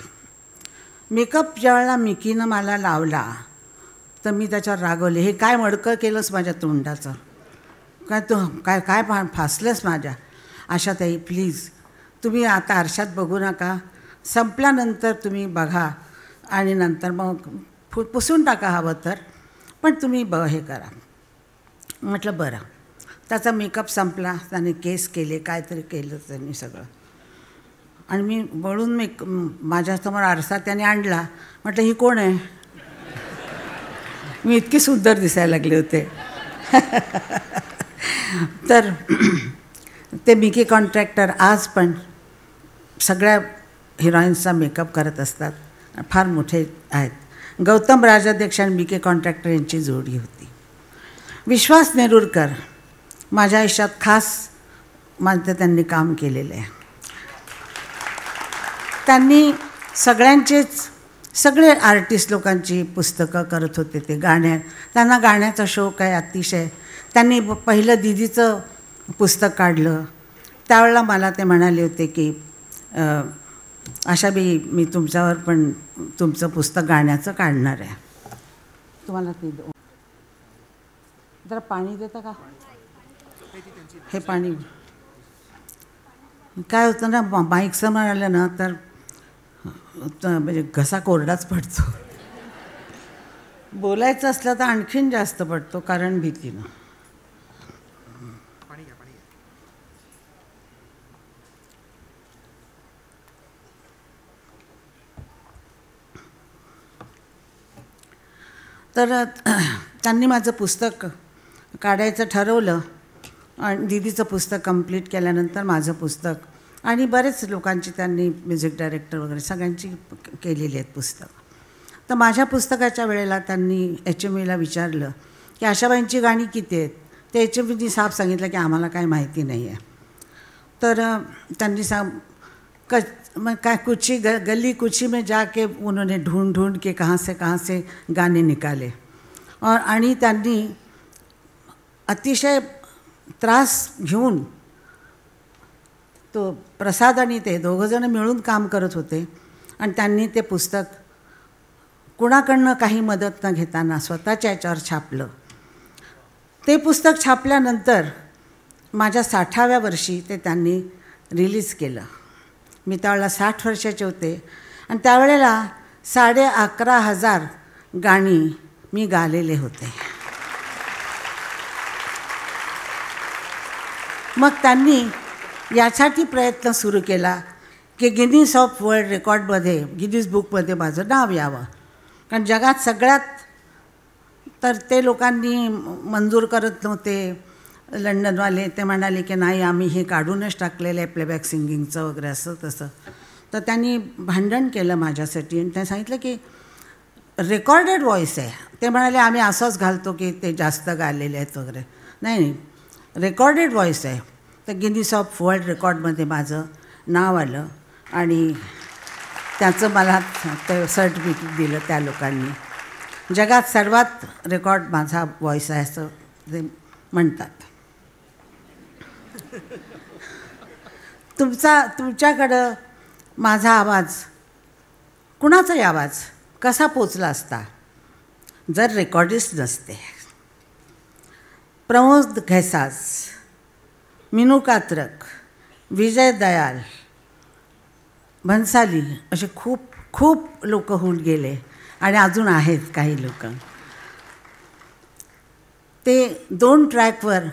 मेकअप ज्यावेळेला मिकीनं मला लावला तर मी त्याच्यावर रागवले, हे काय मडकं केलंस माझ्या तोंडाचं, काय तू काय काय फासलंस माझ्या. आशाताई प्लीज तुम्ही आता आरशात बघू नका, संपल्यानंतर तुम्ही बघा आणि नंतर मग पुसून टाका हवं तर, पण तुम्ही हे करा. म्हटलं बरं. त्याचा मेकअप संपला, त्याने केस केले, काहीतरी केलं त्यांनी सगळं. आणि मी वळून माझ्यासमोर आरसा त्याने आणला. म्हटलं ही कोण आहे. मी इतकी सुंदर दिसायला लागले होते. तर ते मिकी कॉन्ट्रॅक्टर आज पण सगळ्या हिरोईन्सचा मेकअप करत असतात, फार मोठे आहेत. गौतम राजाध्यक्ष आणि मिकी कॉन्ट्रॅक्टर यांची जोडी होती. विश्वास नेरुरकर माझ्या आयुष्यात खास माझं त्यांनी काम केलेलं आहे. त्यांनी सगळे आर्टिस्ट लोकांची पुस्तकं करत होते. ते त्यांना गाण्याचा शौक आहे अतिशय. त्यांनी पहिलं दीदीचं पुस्तक काढलं. त्यावेळेला मला ते म्हणाले होते की अशा मी तुमच्यावर पण तुमचं पुस्तक गाण्याचं काढणार आहे. तुम्हाला ते जरा पाणी देता का? हे पाणी काय होतं ना, माईक समोर आलं ना तर म्हणजे घसा कोरडाच पडतो. बोलायचं असलं तर आणखीन जास्त पडतो, कारण भीतीनं. तर त्यांनी माझं पुस्तक काढायचं ठरवलं आणि दीदीचं पुस्तक कंप्लीट केल्यानंतर माझं पुस्तक आणि बरेच लोकांची त्यांनी म्युझिक डायरेक्टर वगैरे सगळ्यांची केलेली आहेत पुस्तक. तर माझ्या पुस्तकाच्या वेळेला त्यांनी HMVला विचारलं की आशाबाईंची गाणी किती आहेत. ते HMVनी साफ सांगितलं की आम्हाला काय माहिती नाही आहे. तर त्यांनी कुछ गली कुची में जाके उन्होंने ढूंढ ढूंढ के कहाँ से गाणे निकाले. आणि त्यांनी अतिशय त्रास घेऊन तो प्रसाद आणि ते दोघंजण मिळून काम करत होते आणि त्यांनी ते पुस्तक कुणाकडनं काही मदत न घेताना स्वतःच्या याच्यावर छापलं. ते पुस्तक छापल्यानंतर माझ्या 60व्या वर्षी ते त्यांनी रिलीज केलं. मी त्यावेळेला 60 वर्षाचे होते आणि त्यावेळेला 11,500 गाणी मी गालेले होते. मग त्यांनी यासाठी प्रयत्न सुरू केला की गिनीज ऑफ वर्ल्ड रेकॉर्डमध्ये, गिनीज बुकमध्ये माझं नाव यावं. कारण जगात सगळ्यात तर ते लोकांनी मंजूर करत नव्हते. लंडनवाले ते म्हणाले की नाही, आम्ही हे काढूनच टाकलेलं आहे प्लेबॅक सिंगिंगचं वगैरे असं तसं. तर त्यांनी भांडण केलं माझ्यासाठी आणि त्यांनी सांगितलं की रेकॉर्डेड व्हॉईस आहे. ते म्हणाले आम्ही असंच घालतो की ते जास्त गालेले आहेत वगैरे. नाही, रेकॉर्डेड व्हॉईस आहे. तर गिनीज ऑफ वर्ल्ड रेकॉर्डमध्ये माझं नाव आलं आणि त्याचं मला ते सर्टिफिकेट दिलं त्या लोकांनी. जगात सर्वात रेकॉर्ड माझा व्हॉईस आहे असं ते म्हणतात. तुमच्याकडं माझा आवाज, कुणाचाही आवाज कसा पोचला असता जर रेकॉर्डिस्ट नसते. प्रमोद घैसास, मिनू कात्रक, विजय दयाल, भन्साली असे खूप खूप लोक होऊन गेले आणि अजून आहेत काही लोक. ते 2 ट्रॅकवर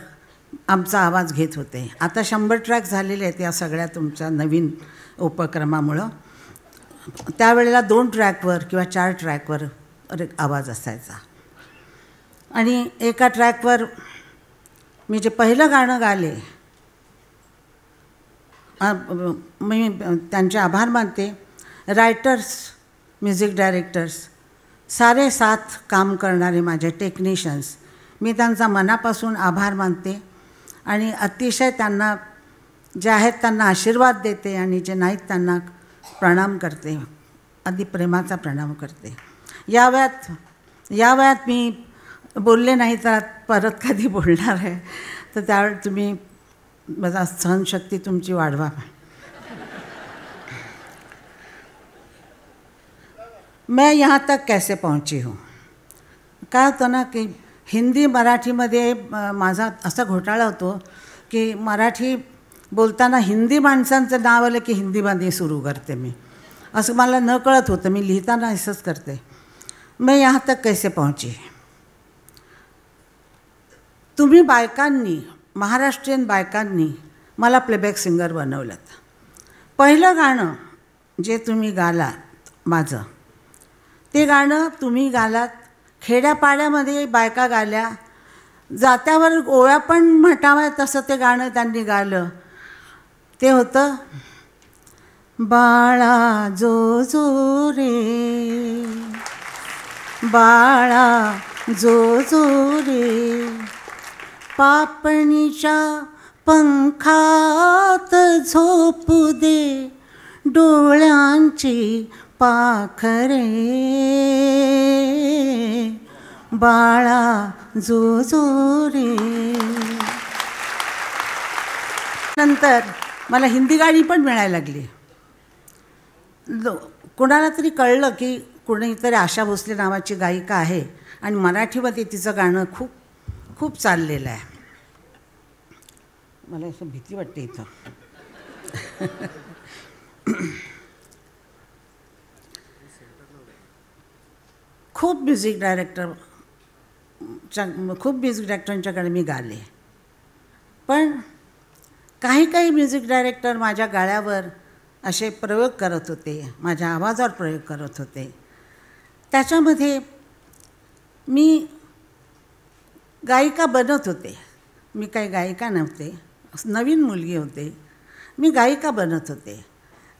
आमचा आवाज घेत होते. आता 100 ट्रॅक झालेले आहेत या सगळ्या तुमच्या नवीन उपक्रमामुळं. त्यावेळेला 2 ट्रॅकवर किंवा 4 ट्रॅकवर आवाज असायचा. आणि एका ट्रॅकवर मी जे पहिलं गाणं गाले, मी त्यांचे आभार मानते. रायटर्स, म्युझिक डायरेक्टर्स, सारे साथ काम करणारे माझे टेक्निशियन्स, मी त्यांचा मनापासून आभार मानते आणि अतिशय त्यांना जे आहेत त्यांना आशीर्वाद देते आणि जे नाहीत त्यांना प्रणाम करते, अगदी प्रेमाचा प्रणाम करते. या वयात मी बोलले नाही तर परत कधी बोलणार आहे, तर त्यावेळी तुम्ही माझा सहनशक्ती तुमची वाढवा. मैं यहाँ तक कैसे पहुँची हूँ. काय होतं ना की हिंदी मराठीमध्ये माझा असा घोटाळा होतो की मराठी बोलताना हिंदी माणसांचं नाव आलं की हिंदीमध्ये सुरू करते मी, असं मला न कळत होतं. मी लिहिताना असंच करते. मैं यहाँ तक कैसे पहुँची. तुम्ही बायकांनी, महाराष्ट्रीयन बायकांनी मला प्लेबॅक सिंगर बनवलं. पहिलं गाणं जे तुम्ही गालात माझं, ते गाणं तुम्ही गालात. खेड्यापाड्यामध्ये बायका गाल्या, जात्यावर ओव्या पण म्हटाव्या तसं ते गाणं त्यांनी गालं. ते होतं बाळा जो जो रे, बाळा जो जो रे, पापणीच्या पंखात झोपू दे डोळ्यांची पाखरे, बाळा जो जो रे. नंतर मला हिंदी गाणी पण मिळायला लागली. कोणाला तरी कळलं की कोणीतरी आशा भोसले नावाची गायिका आहे आणि मराठीमध्ये तिचं गाणं खूप खूप चाललेलं आहे. मला असं भीती वाटते इथं. खूप म्युझिक डायरेक्टरांच्याकडे मी गाले, पण काही म्युझिक डायरेक्टर माझ्या गाण्यावर असे प्रयोग करत होते, माझ्या आवाजावर प्रयोग करत होते. त्याच्यामध्ये मी गायिका बनत होते. मी काही गायिका नव्हते, नवीन मुलगी होते. मी गायिका बनत होते.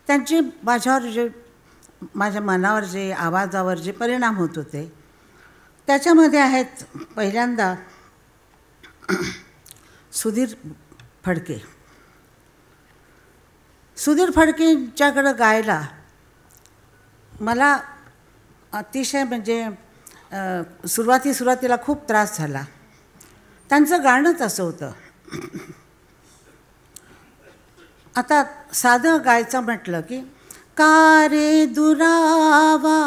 त्यांचे माझ्यावर जे माझ्या मनावर जे आवाजावर जे परिणाम होत होते त्याच्यामध्ये आहेत पहिल्यांदा सुधीर फडके. सुधीर फडकेंच्याकडं गायला मला अतिशय म्हणजे सुरुवातीला खूप त्रास झाला. त्यांचं गाणंच असं होतं. आता साधं गायचं म्हटलं की का रे दुरावा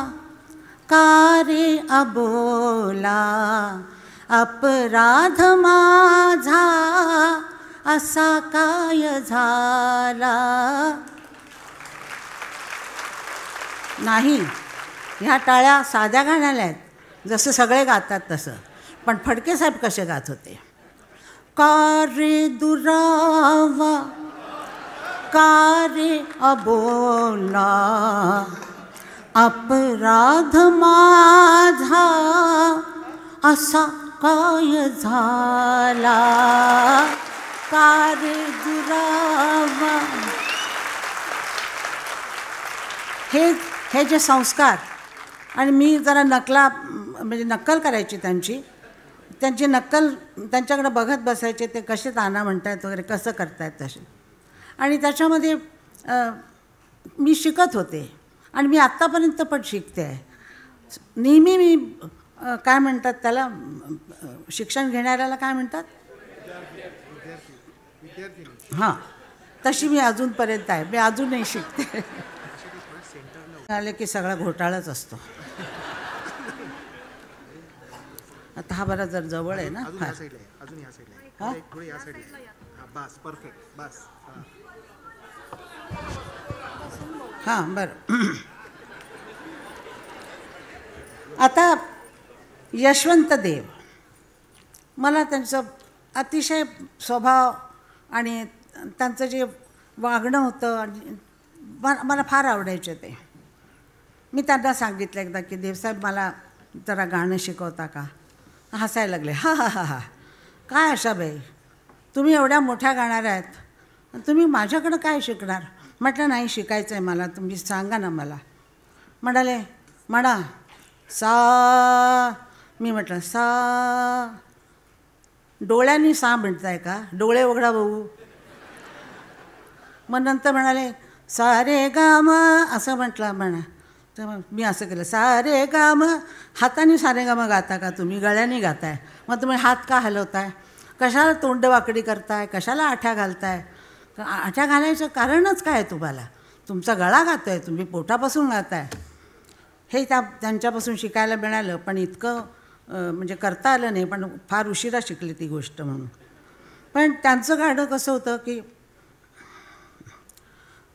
का रे अबोला अपराध माझा असा काय झाला. नाही, ह्या टाळ्या साध्या गाण्याला आहेत, जसं सगळे गातात तसं. पण फडके साहेब कसे गात होते. का रे दुरावा का रे अबोला अपराध माझा असा काय झाला. का रे दुरावा. हे जे संस्कार, आणि मी जरा नक्कल करायची त्यांची नक्कल त्यांच्याकडे बघत बसायचे, ते कसे ताना म्हणतायत वगैरे कसं करतायत तसे. आणि त्याच्यामध्ये मी शिकत होते आणि मी आत्तापर्यंत पण शिकते आहे. नेहमी मी काय म्हणतात त्याला, शिक्षण घेणाऱ्याला काय म्हणतात, हां, तशी मी अजूनपर्यंत आहे. मी अजूनही शिकते. आले की सगळा घोटाळाच असतो. आता हा बरा जर जवळ आहे ना. हां बरं. आता यशवंत देव, मला त्यांचं अतिशय स्वभाव आणि त्यांचं जे वागणं होतं आणि मला फार आवडायचे ते. मी त्यांना सांगितलं एकदा की देवसाहेब मला जरा गाणं शिकवता का. हसायला लागले. हा हा हा हा, काय आशाबाई, तुम्ही एवढ्या मोठ्या गाणाऱ्या आहेत, तुम्ही माझ्याकडं काय शिकणार. म्हटलं नाही, शिकायचं आहे मला, तुम्ही सांगा ना मला. म्हणाले म्हणा सा. मी म्हटलं सा. डोळ्यांनी सा म्हणताय का, डोळे उघडा भाऊ. मग नंतर म्हणाले सा रे गा म असं म्हटलं म्हणा. तर मी असं केलं सा रे गा म. हाताने सा रे गा म गाता का तुम्ही, गळ्याने गाताय. मग तुम्ही हात का हलवताय, कशाला तोंड वाकडी करताय, कशाला आठ्या घालताय. आठ्या घालायचं कारणच काय तुम्हाला, तुमचा गळा गाताय, तुम्ही पोटापासून गाताय. हे त्यांच्यापासून शिकायला मिळालं, पण इतकं म्हणजे करता आलं नाही, पण फार उशिरा शिकले ती गोष्ट म्हणून. पण त्यांचं गाणं कसं होतं की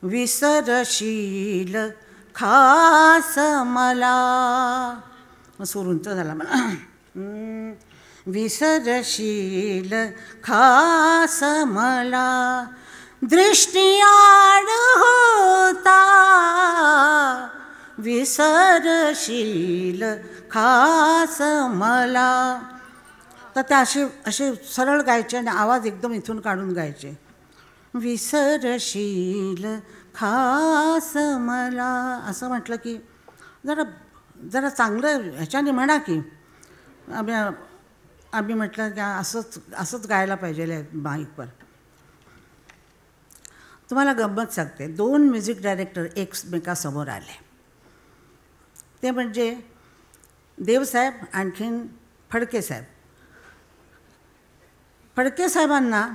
विसरशील खास मला, सुरूंचं झाला मला. विसरशील खास मला दृष्टिआड होता, विसरशील खास मला. तर ते असे सरळ गायचे आणि आवाज एकदम इथून काढून गायचे. विसरशील खास मला असं म्हटलं की जरा चांगलं ह्याच्याने म्हणा की. आम्ही म्हटलं की असंच गायला पाहिजे माईकवर. तुम्हाला गंमत सांगते, 2 म्युझिक डायरेक्टर एकमेकासमोर आले. ते म्हणजे देवसाहेब आणखीन फडके साहेब. फडके साहेबांना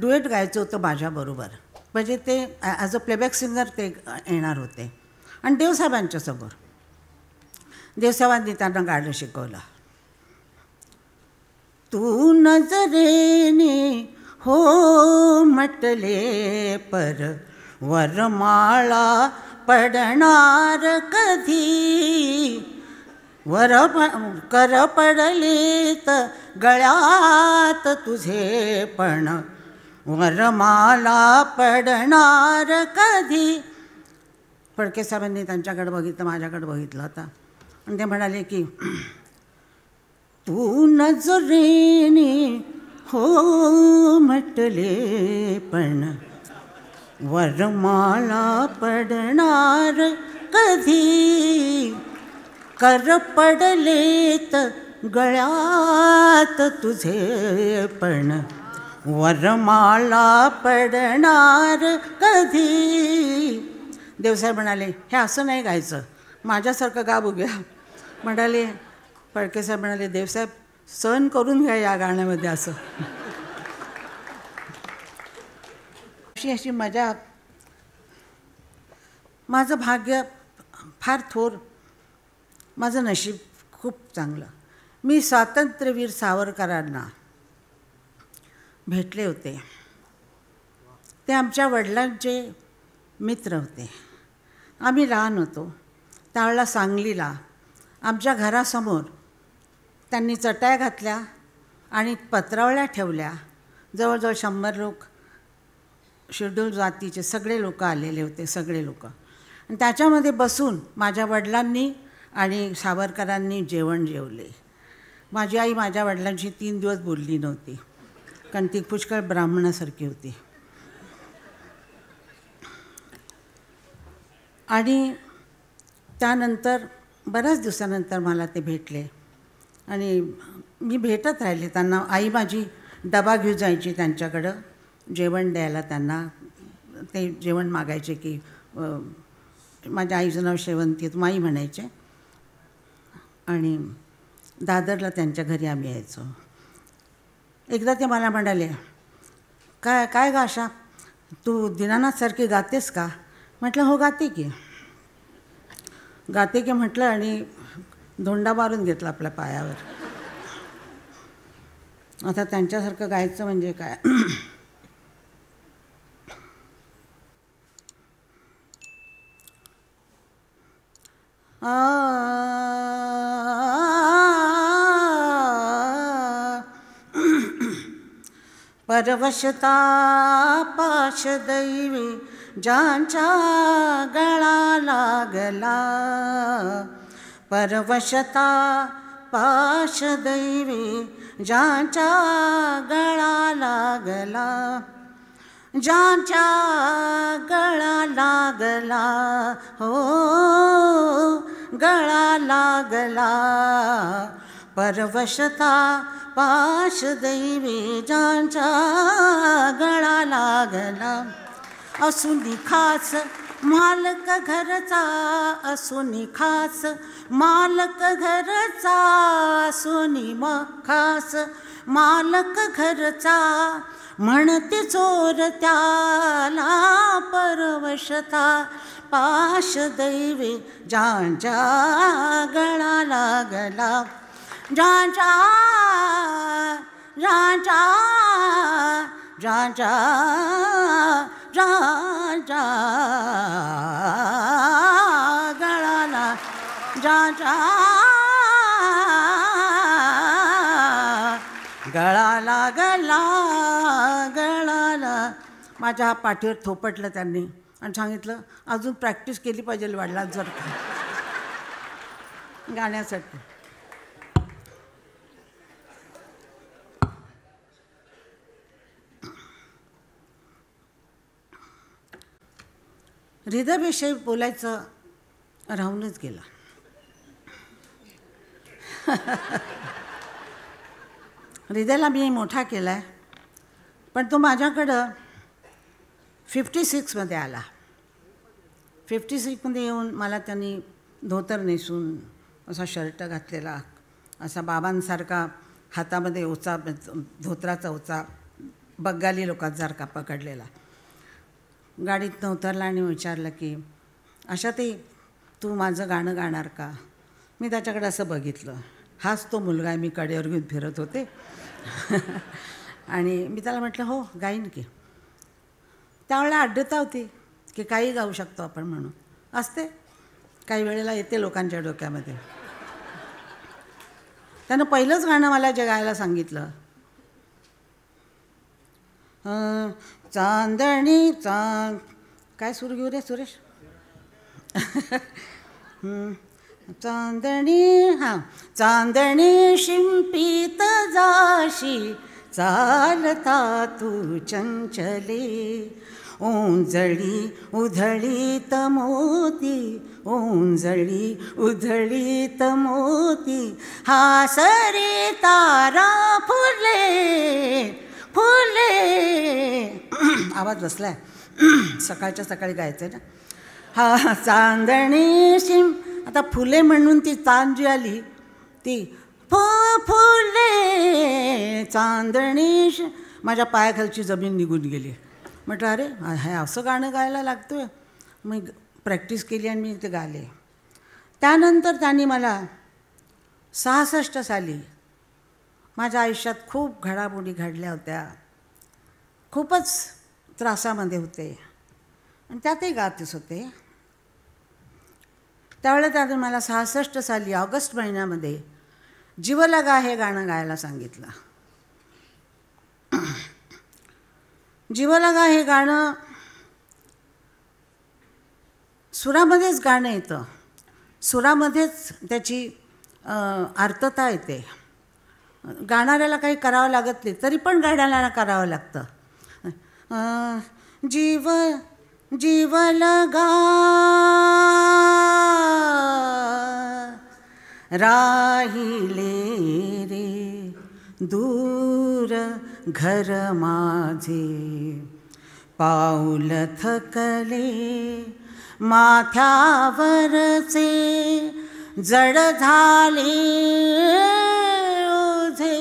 डुएट गायचं होतं माझ्याबरोबर. म्हणजे ते ॲज अ प्लेबॅक सिंगर ते येणार होते. आणि देवसाहेबांच्या समोर देवसाहेबांनी त्यांना गाणं शिकवलं. तू नजरेने हो म्हटले पर वरमाळा पडणार कधी, कर पडलेत गळ्यात तुझे पण वरमाला पडणार कधी. फडके साहेबांनी त्यांच्याकडे बघितलं, माझ्याकडे बघितलं होता आणि ते म्हणाले की तू नजरेने हो म्हटले पण वरमाला पडणार कधी, कर पडलेत गळ्यात तुझे पण वरमाला पडणार कधी. देवसाहेब म्हणाले हे असं नाही गायचं, माझ्यासारखं गा बघूया. म्हणाले फडकेसाहेब म्हणाले देवसाहेब सहन करून घ्या या गाण्यामध्ये असं. अशी मजा. माझं भाग्य फार थोर, माझं नशीब खूप चांगलं. मी स्वातंत्र्यवीर सावरकरांना भेटले होते. ते आमच्या वडिलांचे मित्र होते. आम्ही लहान होतो त्यावेळेला सांगलीला आमच्या घरासमोर त्यांनी चटाया घातल्या आणि पत्रावळ्या ठेवल्या. जवळजवळ 100 लोक, शेड्यूल जातीचे सगळे लोक आलेले होते, सगळे लोक. आणि त्याच्यामध्ये बसून माझ्या वडिलांनी आणि सावरकरांनी जेवण जेवले. माझी आई माझ्या वडिलांशी 3 दिवस बोलली नव्हती, कारण ती पुष्कळ ब्राह्मणासारखी होती. आणि त्यानंतर बऱ्याच दिवसानंतर मला ते भेटले आणि मी भेटत राहिले त्यांना. आई माझी डबा घेऊन जायची त्यांच्याकडं जेवण द्यायला. त्यांना ते जेवण मागायचे की माझ्या आईचं नाव शेवंती, माई म्हणायचे. आणि दादरला त्यांच्या घरी आम्ही यायचो. एकदा ते मला म्हणाले काय ग आशा, तू दीनानाथसारखी गातेस का? म्हटलं हो गाते की म्हटलं आणि धोंडा मारून घेतला आपल्या पायावर. आता त्यांच्यासारखं गायचं म्हणजे काय. परवशता पाश दैवी ज्यांच्या गळा लागला, परवशता पाश दैवी ज्यांच्या गळा लागला, ज्यांच्या गळा लागला हो गळा लागला. परवशता पाश दैवी ज्यांच्या गळा लागला. असुनी खास मालक घरचा, असुनी खास मालक घरचा, असुनी खास मालक घरचा. म्हणते चोर त्याला परवशता पाश दैवी ज्यांच्या गळा लागला, ज्यांच्या ज्यांच्या ज्यांच्या ज्यांच्या गळाला, ज्यांच्या गळा लागला, गळाला. माझ्या पाठीवर थोपटलं त्यांनी आणि सांगितलं अजून प्रॅक्टिस केली पाहिजे वाढला जर गाण्यासाठी. हृदयाविषयी बोलायचं राहूनच गेलं. हृदयाला मी मोठा केला आहे, पण तो माझ्याकडं 56मध्ये आला. 56मध्ये येऊन मला त्यांनी धोतर नेसून असा शर्ट घातलेला, असा बाबांसारखा हातामध्ये ओचा, धोतराचा ओचा बंगाली लोकांसारखा पकडलेला. गाडीतनं उतरला आणि विचारलं की आशाताई तू माझं गाणं गाणार का? मी त्याच्याकडे असं बघितलं, हाच तो मुलगा आहे मी कडेवर घेऊन फिरत होते. आणि मी त्याला म्हटलं हो गाईन की. त्यावेळेला आड्यता होती की काही गाऊ शकतो आपण म्हणून, असते काही वेळेला येते लोकांच्या डोक्यामध्ये. त्यानं पहिलंच गाणं मला जे गायला सांगितलं, चांदणी काय सुरू घेऊ रे सुरेश? चांदणी, हां, चांदणी शिंपीत जाशी चालता तू चंचले, ओंजळी उधळीत मोती, ओंजळी उधळीत मोती, हासरे तारा फुले फुले. आवाज बसलाय, सकाळच्या सकाळी गायचं ना. हा चांदणी आता फुले म्हणून ती तान जी आली ती फुले चांदणी माझ्या पायाखालची जमीन निघून गेली. म्हटलं अरे हे असं गाणं गायला लागतो आहे. मग प्रॅक्टिस केली आणि मी ते गाले. त्यानंतर त्यांनी मला 66 साली माझ्या आयुष्यात खूप घडामोडी घडल्या होत्या, खूपच त्रासामध्ये होते आणि त्यातही गातच होते. त्यावेळेला त्याने मला 66 साली ऑगस्ट महिन्यामध्ये जीवलगा हे गाणं गायला सांगितलं. जीवलगा हे गाणं सुरामध्येच गाणं येतं, सुरामध्येच त्याची आर्तता येते. गाणाऱ्याला काही करावं लागत नाही, तरी पण गाण्याला करावं लागतं. जीवलगा राहिले रे दूर घर माझे, पाऊल थकले माथ्यावरचे, जड झाले ओझे.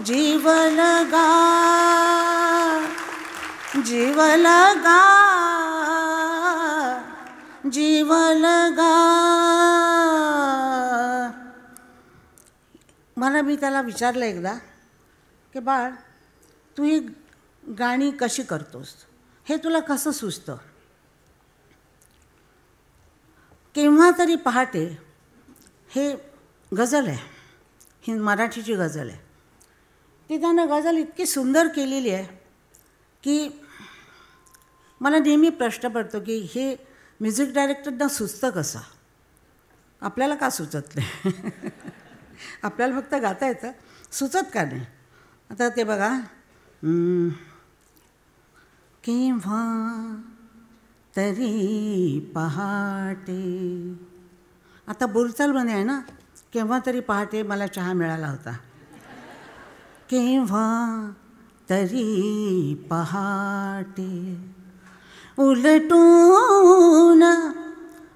जीवलगा जीवलगा जीवलगा. मला मी त्याला विचारलं एकदा की बाळ तू ही गाणी कशी करतोस, हे तुला कसं सुचतं? केव्हा तरी पहाटे हे गझल आहे, ही मराठीची गझल आहे. ती त्यानं गझल इतकी सुंदर केलेली आहे की मला नेहमी प्रश्न पडतो की हे म्युझिक डायरेक्टरना सुचतं कसं, आपल्याला का सुचत नाही? आपल्याला फक्त गाता येतं, सुचत का नाही? आता ते बघा, केव्हा तरी पहाटे, आता बोरचालमध्ये आहे ना, केव्हा तरी पहाटे मला चहा मिळाला होता. केव्हा तरी पहाटे उलटून,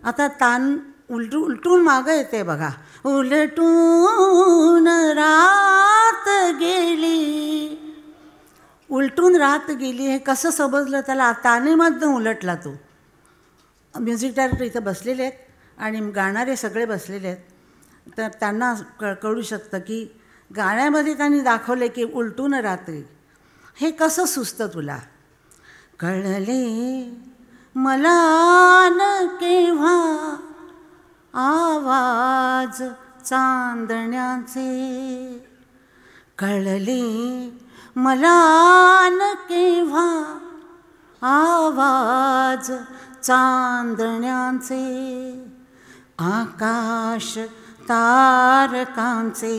आता तान उलटून मागं येते बघा, उलटून रात गेली, उलटून रात गेली. हे कसं समजलं त्याला? तानेमधनं उलटला तो. म्युझिक डायरेक्टर इथं बसलेले आहेत आणि गाणारे सगळे बसलेले आहेत, तर त्यांना कळू शकतं की गाण्यामध्ये त्यांनी दाखवले की उलटून रात्री. हे कसं सुचतं तुला? कळले मला न केव्हा आवाज चांदण्याचे, कळले मला न केव्हा आवाज चांदण्याचे, आकाश तारकांचे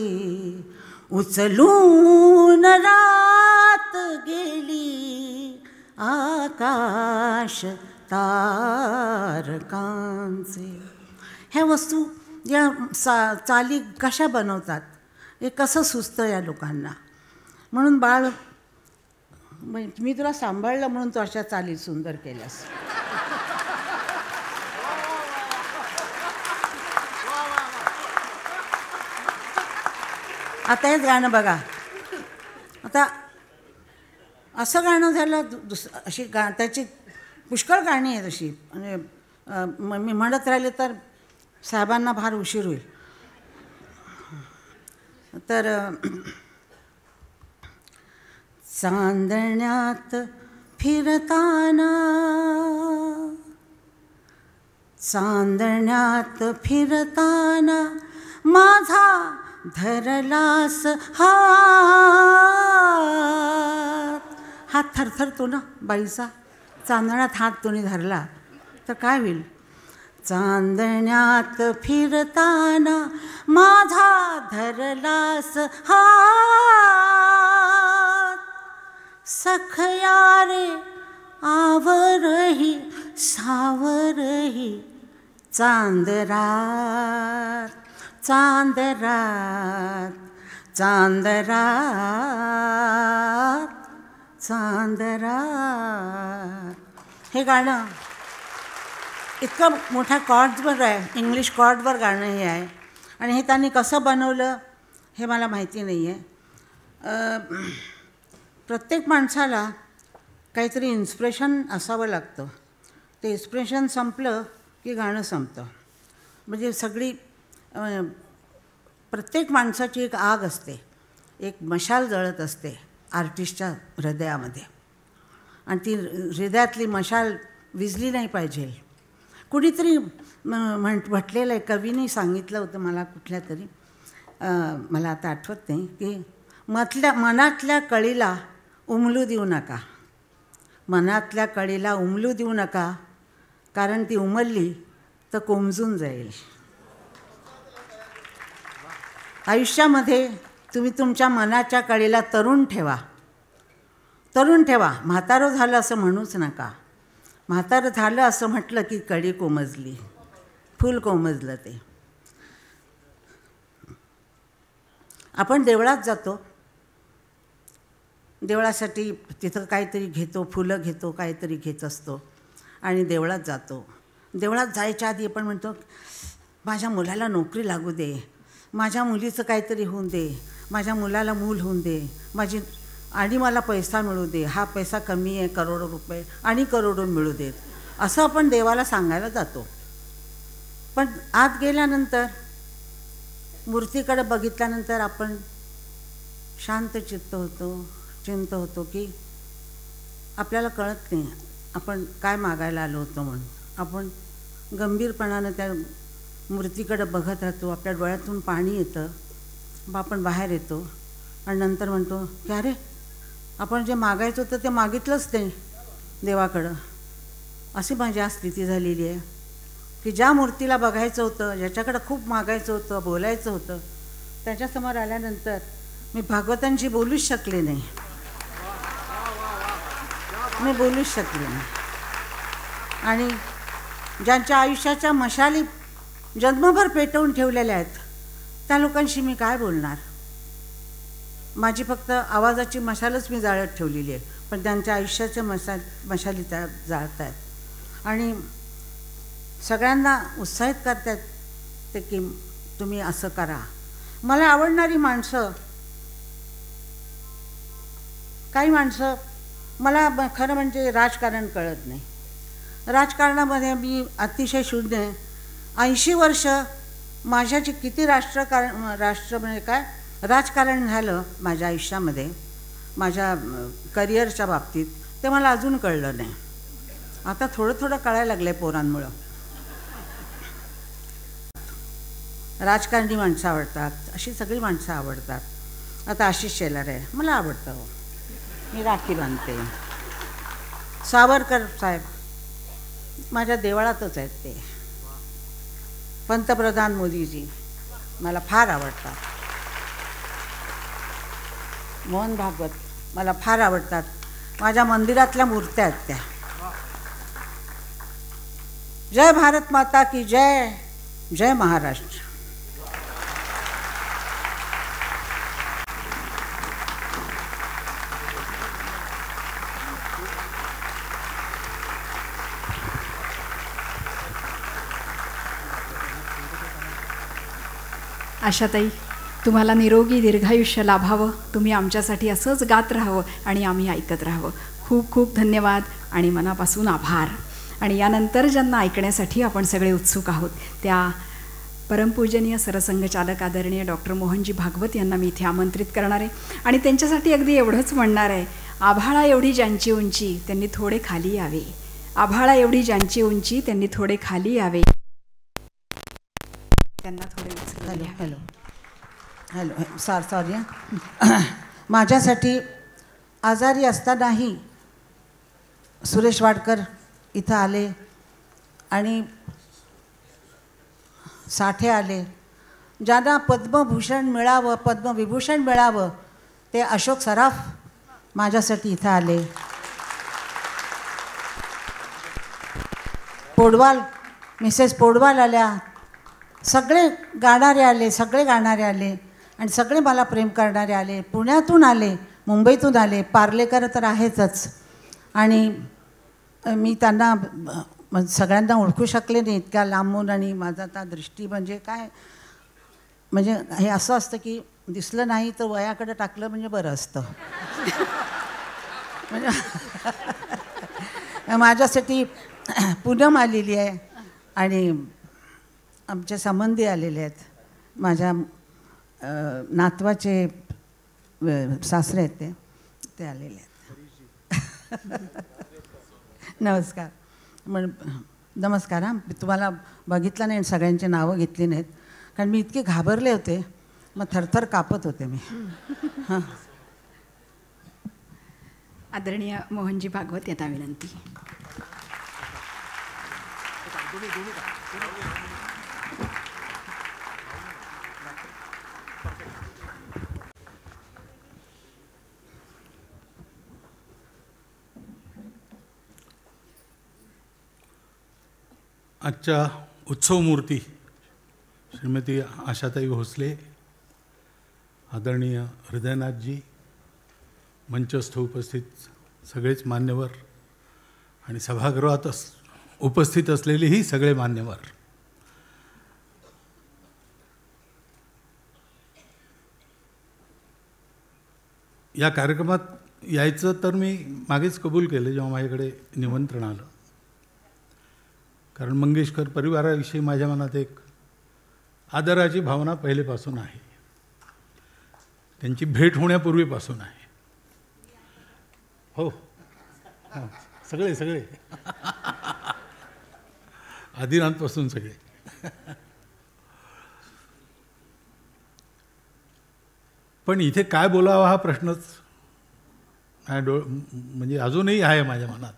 उचलून रात गेली, आकाश तारकांचे. ह्या वस्तू या चाली कशा बनवतात, हे कसं सुचतं या लोकांना. म्हणून बाळ मी तुला सांभाळलं म्हणून तू अशा चाली सुंदर केल्यास. आता हेच गाणं बघा. आता असं गाणं झालं अशी त्याची पुष्कळ गाणी आहेत अशी. म्हणजे मी म्हणत राहिले तर साहेबांना फार उशीर होईल. तर चांदण्यात फिरताना, चांदण्यात फिरताना माझा धरलास हात थरथरतो ना बाईचा. चांदण्यात हात कोणी धरला तर काय होईल? चांदण्यात फिरताना माझा धरलास हात, सखया रे आवरही सावरही चांदरात, चांदरात, चांदरात, चांदरात. हे गाणं इतकं मोठ्या कॉर्ड्सवर आहे, इंग्लिश कॉर्डवर गाणं हे आहे. आणि हे त्यांनी कसं बनवलं हे मला माहिती नाही आहे. प्रत्येक माणसाला काहीतरी इन्स्पिरेशन असावं लागतं. ते इन्स्पिरेशन संपलं की गाणं संपतं. म्हणजे सगळी प्रत्येक माणसाची एक आग असते, एक मशाल जळत असते आर्टिस्टच्या हृदयामध्ये. आणि ती हृदयातली मशाल विझली नाही पाहिजे. कुणीतरी म्हटलेलं आहे, कवीने सांगितलं होतं मला कुठल्या तरी, मला आता आठवत नाही, की मनातल्या कळीला उमलू देऊ नका, मनातल्या कळीला उमलू देऊ नका, कारण ती उमलली तर कोमजून जाईल. आयुष्यामध्ये तुम्ही तुमच्या मनाच्या कळीला तरुण ठेवा, तरुण ठेवा. म्हातारं झालं असं म्हणूच नका. म्हातारं झालं असं म्हटलं की कळी कोमजली, फूल कोमजलं. ते आपण देवळात जातो, देवळासाठी तिथं काहीतरी घेतो, फुलं घेतो, काहीतरी घेत असतो आणि देवळात जातो. देवळात जायच्या आधी आपण म्हणतो माझ्या मुलाला नोकरी लागू दे, माझ्या मुलीचं काहीतरी होऊन दे, माझ्या मुलाला मूल होऊन दे, आणि मला पैसा मिळू दे, हा पैसा कमी आहे, करोडो रुपये आणि करोडो मिळू देत, असं आपण देवाला सांगायला जातो. पण आत गेल्यानंतर, मूर्तीकडे बघितल्यानंतर आपण शांत चित्त होतो की आपल्याला कळत नाही आपण काय मागायला आलो होतो म्हणून. आपण गंभीरपणानं त्या मूर्तीकडे बघत राहतो, आपल्या डोळ्यातून पाणी येतं, मग आपण बाहेर येतो आणि नंतर म्हणतो की अरे आपण जे मागायचं होतं ते मागितलंच नाही देवाकडं. अशी माझी आज स्थिती झालेली आहे की ज्या मूर्तीला बघायचं होतं, ज्याच्याकडं खूप मागायचं होतं, बोलायचं होतं, त्याच्यासमोर आल्यानंतर मी भागवतांशी बोलूच शकले नाही, मी बोलूच शकले नाही. आणि ज्यांच्या आयुष्याच्या मशाली जन्मभर पेटवून ठेवलेल्या आहेत त्या लोकांशी मी काय बोलणार? माझी फक्त आवाजाची मशालच मी जाळत ठेवलेली आहे, पण त्यांच्या आयुष्याच्या मशाली त्या जाळत आहेत. आणि सगळ्यांना उत्साहित करतात ते की तुम्ही असं करा. मला आवडणारी माणसं, काही माणसं, मला खरं म्हणजे राजकारण कळत नाही. राजकारणामध्ये मी अतिशय शून्य आहे. 80 वर्ष माझ्याची किती म्हणजे काय राजकारण झालं माझ्या आयुष्यामध्ये, माझ्या करिअरच्या बाबतीत, ते मला अजून कळलं नाही. आता थोडं थोडं कळायला लागलं आहे पोरांमुळं. राजकारणी माणसं आवडतात, अशी सगळी माणसं आवडतात. आता आशिष शेलार आहे, मला आवडतं हो, मी राखी बांधते. सावरकर साहेब माझ्या देवळातच आहेत. ते पंतप्रधान मोदीजी मला फार आवडतात. मोहन भागवत मला फार आवडतात. माझ्या मंदिरातल्या मूर्त्या आहेत त्या. जय भारत माता की जय, जय महाराष्ट्र. आशाताई, तुम्हाला निरोगी दीर्घायुष्य लाभावं, तुम्ही आमच्यासाठी असंच गात राहावं आणि आम्ही ऐकत राहावं. खूप खूप धन्यवाद आणि मनापासून आभार. आणि यानंतर ज्यांना ऐकण्यासाठी आपण सगळे उत्सुक आहोत त्या परमपूजनीय सरसंघचालक आदरणीय डॉक्टर मोहनजी भागवत यांना मी इथे आमंत्रित करणार आहे. आणि त्यांच्यासाठी अगदी एवढंच म्हणणार आहे, आभाळा एवढी ज्यांची उंची त्यांनी थोडे खाली यावे. आभाळा एवढी ज्यांची उंची त्यांनी थोडे खाली यावे. त्यांना थोडे हॅलो हॅलो हॅलो सॉरी माझ्यासाठी आजारी असतानाही सुरेश वाडकर इथं आले आणि साठे आले. ज्यांना पद्मभूषण मिळावं, पद्मविभूषण मिळावं ते अशोक सराफ माझ्यासाठी इथं आले. पोडवाल, मिसेस पोडवाल आल्या. सगळे गाणारे आले आणि सगळे मला प्रेम करणारे आले. पुण्यातून आले, मुंबईतून आले, पार्लेकर तर आहेतच. आणि मी त्यांना सगळ्यांना ओळखू शकले नाही इतक्या लांबून. आणि माझा आता दृष्टी म्हणजे काय, म्हणजे हे असं असतं की दिसलं नाही तर वयाकडे टाकलं म्हणजे बरं असतं. म्हणजे माझ्यासाठी पूनम आलेली आहे आणि आमचे संबंधी आलेले आहेत. माझ्या नातवाचे सासरे आहेत ते आलेले आहेत. नमस्कार. नमस्कार. हां, तुम्हाला बघितलं नाही, सगळ्यांची नावं घेतली नाहीत कारण मी इतके घाबरले होते, मग थरथर कापत होते मी. हां, आदरणीय मोहनजी भागवत यांना विनंती. आजच्या उत्सवमूर्ती श्रीमती आशाताई भोसले, आदरणीय हृदयनाथजी, मंचस्थ उपस्थित सगळेच मान्यवर आणि सभागृहात उपस्थित असलेलेही सगळे मान्यवर, या कार्यक्रमात यायचं तर मी मागेच कबूल केलं जेव्हा माझ्याकडे निमंत्रण आलं. कारण मंगेशकर परिवाराविषयी माझ्या मनात एक आदराची भावना पहिलेपासून आहे. त्यांची भेट होण्यापूर्वीपासून आहे. हो, हां, सगळे आदिनाथपासून सगळे. पण इथे काय बोलावा हा प्रश्नच म्हणजे अजूनही आहे माझ्या मनात.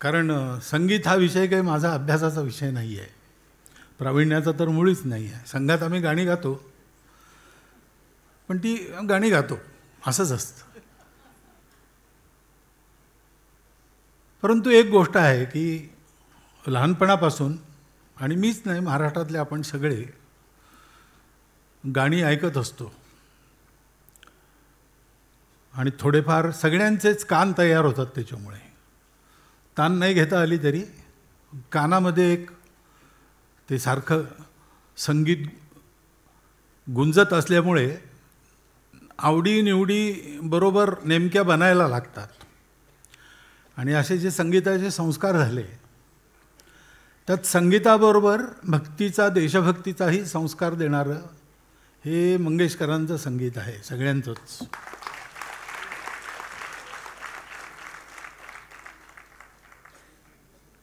कारण संगीत हा विषय काही माझा अभ्यासाचा विषय नाही आहे, प्रावीण्याचा तर मुळीच नाही आहे. संघात आम्ही गाणी गातो, पण ती गाणी गातो असंच असतं. परंतु एक गोष्ट आहे की लहानपणापासून, आणि मीच नाही, महाराष्ट्रातले आपण सगळे गाणी ऐकत असतो आणि थोडेफार सगळ्यांचेच कान तयार होतात. त्याच्यामुळे ताण नाही घेता आली तरी कानामध्ये एक ते सारखं संगीत गुंजत असल्यामुळे आवडीनिवडी बरोबर नेमक्या बनायला लागतात. आणि असे जे संगीताचे संस्कार झाले त्यात संगीताबरोबर भक्तीचा, देशभक्तीचाही संस्कार देणारं हे मंगेशकरांचं संगीत आहे, सगळ्यांचंच.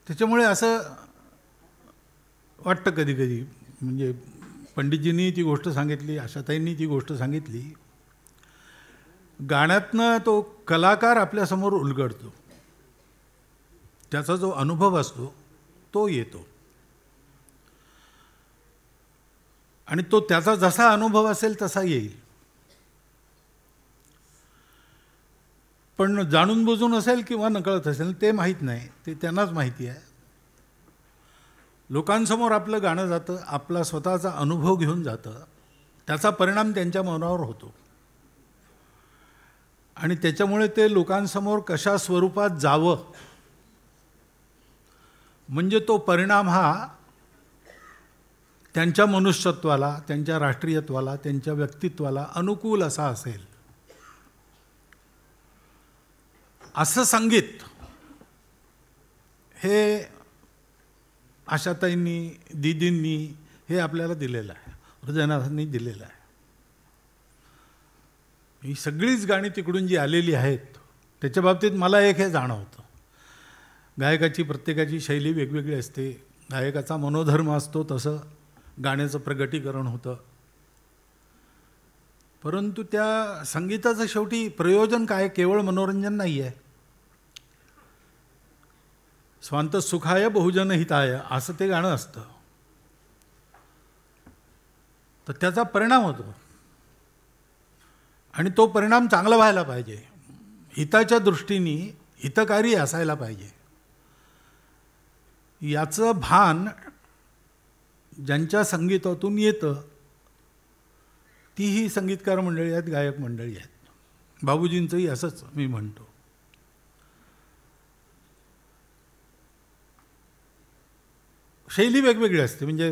त्याच्यामुळे असं वाटतं कधी कधी, म्हणजे पंडितजींनी ती गोष्ट सांगितली, आशाताईंनी ती गोष्ट सांगितली, गाण्यातनं तो कलाकार आपल्यासमोर उलगडतो, त्याचा जो अनुभव असतो तो येतो. आणि तो त्याचा जसा अनुभव असेल तसा येईल. पण जाणून बुजून असेल किंवा नकळत असेल ते माहीत नाही, ते त्यांनाच माहिती आहे. लोकांसमोर आपलं गाणं जातं, आपला स्वतःचा अनुभव घेऊन जातं, त्याचा परिणाम त्यांच्या मनावर होतो. आणि त्याच्यामुळे ते लोकांसमोर कशा स्वरूपात जावं, म्हणजे तो परिणाम हा त्यांच्या मनुष्यत्वाला, त्यांच्या राष्ट्रीयत्वाला, त्यांच्या व्यक्तित्वाला अनुकूल असा असेल असं संगीत हे आशाताईंनी, दीदींनी हे आपल्याला दिलेलं आहे, हृदयनाथांनी दिलेलं आहे. ही सगळीच गाणी तिकडून जी आलेली आहेत त्याच्या बाबतीत मला एक हे जाणवतं, गायकाची प्रत्येकाची शैली वेगवेगळी असते, गायकाचा मनोधर्म असतो तसं गाण्याचं प्रगटीकरण होतं. परंतु त्या संगीताचं शेवटी प्रयोजन काय, केवळ मनोरंजन नाही आहे. स्वांत सुखाय बहुजन हिताय असं ते गाणं असतं. तर त्याचा परिणाम होतो आणि तो परिणाम चांगला व्हायला पाहिजे, हिताच्या दृष्टीने हितकारी असायला पाहिजे. याचं भान ज्यांच्या संगीतातून येतं तीही संगीतकार मंडळी आहेत, गायक मंडळी आहेत. बाबूजींचंही असंच मी म्हणतो. शैली वेगवेगळी असते. म्हणजे